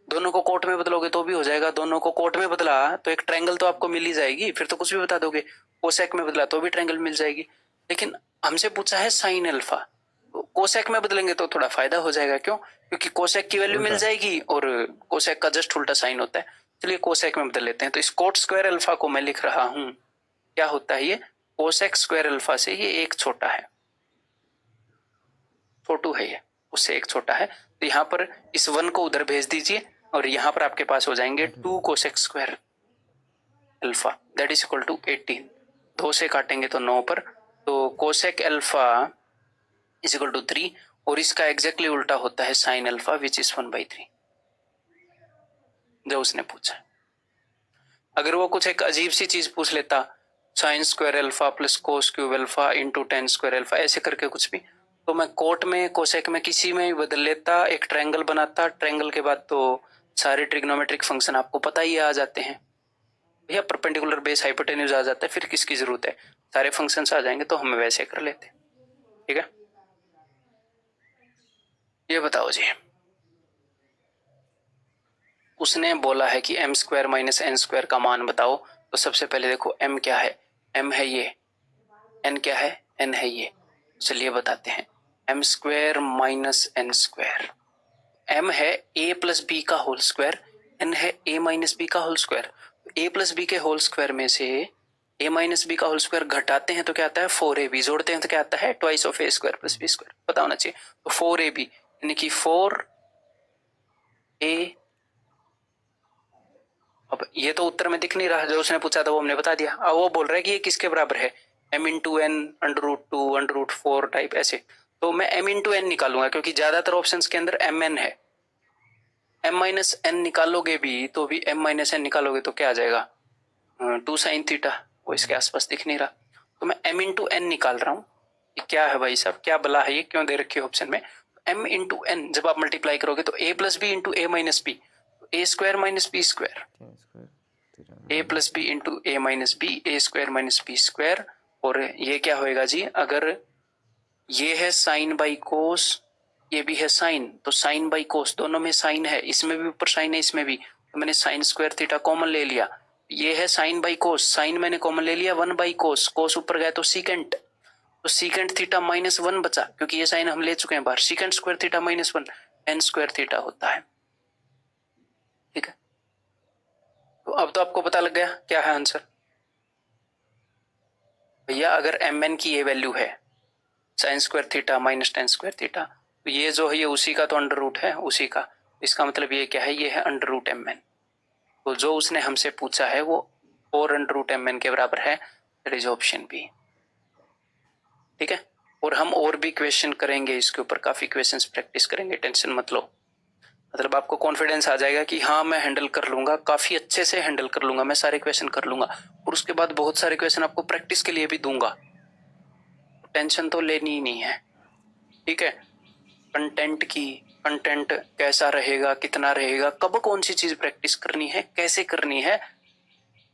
दोनों को कोट में बदलोगे तो भी हो जाएगा, दोनों को कोट में बदला तो एक ट्रायंगल तो आपको मिल ही जाएगी, फिर तो कुछ भी बता दोगे। कोसेक में बदला तो भी ट्रायंगल मिल जाएगी। लेकिन हमसे पूछा है साइन अल्फा, कोसेक में बदलेंगे तो थोड़ा फायदा हो जाएगा। क्यों, क्योंकि कोसेक की वैल्यू मिल जाएगी और कोसेक का जस्ट उल्टा साइन होता है। चलिए कोसेक में बदल लेते हैं, तो इस कोट स्क्वायर अल्फा को मैं लिख रहा हूं, क्या होता है ये, कोसेक स्क्वायर अल्फा से ये एक छोटा है, छोटू है ये, उससे एक छोटा है। तो यहाँ पर इस 1 को उधर भेज दीजिए और यहाँ पर आपके पास हो जाएंगे 2 cosec square alpha that is equal to 18। 2 से काटेंगे तो 9 पर, तो cosec alpha is equal to 3, और इसका एग्जैक्टली उल्टा होता है साइन अल्फा विच इज 1/3 जो उसने पूछा। अगर वो कुछ एक अजीब सी चीज पूछ लेता, sine square alpha plus cos cube alpha into ten square alpha, ऐसे करके कुछ भी, तो मैं कोट में कोसेक में किसी में भी बदल लेता, एक ट्रायंगल बनाता, ट्रायंगल के बाद तो सारे ट्रिग्नोमेट्रिक फंक्शन आपको पता ही आ जाते हैं भैया, परपेंडिकुलर बेस हाइपोटेन्यूज आ जाता है, फिर किसकी जरूरत है, सारे फंक्शंस आ जाएंगे, तो हम वैसे कर लेते हैं। ठीक है, ये बताओ जी, उसने बोला है कि M square minus N square का मान बताओ, तो सबसे पहले देखो एम क्या है, एम है ये, एन क्या है, एन है ये। चलिए बताते हैं, M square minus N square, M है ए प्लस बी का होल स्क्वायर, एन है ए माइनस बी का whole square. A plus B के होल स्क्वायर में से ए माइनस बी का होल स्क्वायर घटाते हैं तो क्या आता है 4ab, जोड़ते हैं तो क्या आता है twice of A square plus B square, पता होना चाहिए। तो 4ab यानी कि 4a, अब ये तो उत्तर में दिख नहीं रहा, जो उसने पूछा था वो हमने बता दिया। अब वो बोल रहा है कि ये किसके बराबर है, m into N under root 2 under root 4 type ऐसे, तो मैं m इंटू एन निकालूंगा क्योंकि ज्यादातर ऑप्शंस के अंदर mn है। m माइनस एन निकालोगे भी तो भी m माइनस एन निकालोगे तो क्या आ जाएगा 2 साइन थीटा, वो इसके आसपास दिख नहीं रहा, तो मैं m इंटू एन निकाल रहा हूँ। ये क्या है भाई साहब, क्या बला है ये, क्यों दे रखी है ऑप्शन में, m इंटू एन जब आप मल्टीप्लाई करोगे तो a plus B into A minus B, A square minus B square, A plus B into A minus B, A square minus B square. और ये क्या होएगा जी, अगर ये है साइन बाई कोस, ये भी है साइन, तो साइन बाई कोस, दोनों में साइन है, इसमें भी ऊपर साइन है इसमें भी, तो मैंने साइन स्क्वायर थीटा कॉमन ले लिया। ये है साइन बाई कोस, साइन मैंने कॉमन ले लिया, 1 बाई कोस, कोस ऊपर गया तो सीकेंट, तो सीकेंट थीटा माइनस 1 बचा, क्योंकि ये साइन हम ले चुके हैं बाहर। Secant square theta minus 1 ten square theta होता है। ठीक है, तो अब तो आपको पता लग गया क्या है आंसर। भैया अगर एम एन की ये वैल्यू है sine square theta minus tan square theta, तो ये जो है ये उसी का तो अंडर रूट है उसी का, इसका मतलब ये क्या है, ये है अंडर रूट एम एन। तो जो उसने हमसे पूछा है वो 4 अंडर रूट एम एन के बराबर है, दैट इज ऑप्शन बी। ठीक है, और हम और भी क्वेश्चन करेंगे इसके ऊपर, काफी क्वेश्चंस प्रैक्टिस करेंगे, टेंशन मत लो। मतलब आपको कॉन्फिडेंस आ जाएगा कि हाँ मैं हैंडल कर लूंगा, काफी अच्छे से हैंडल कर लूंगा, मैं सारे क्वेश्चन कर लूंगा, और उसके बाद बहुत सारे क्वेश्चन आपको प्रैक्टिस के लिए भी दूंगा, टेंशन तो लेनी ही नहीं है। ठीक है, कंटेंट की, कंटेंट कैसा रहेगा, कितना रहेगा, कब कौन सी चीज प्रैक्टिस करनी है, कैसे करनी है,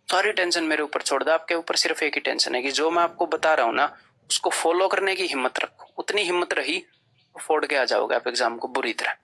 सारी टेंशन मेरे ऊपर छोड़ दो। आपके ऊपर सिर्फ एक ही टेंशन है कि जो मैं आपको बता रहा हूं ना उसको फॉलो करने की हिम्मत रखो, उतनी हिम्मत रही तो फोड़ के आ जाओगे आप एग्जाम को बुरी तरह।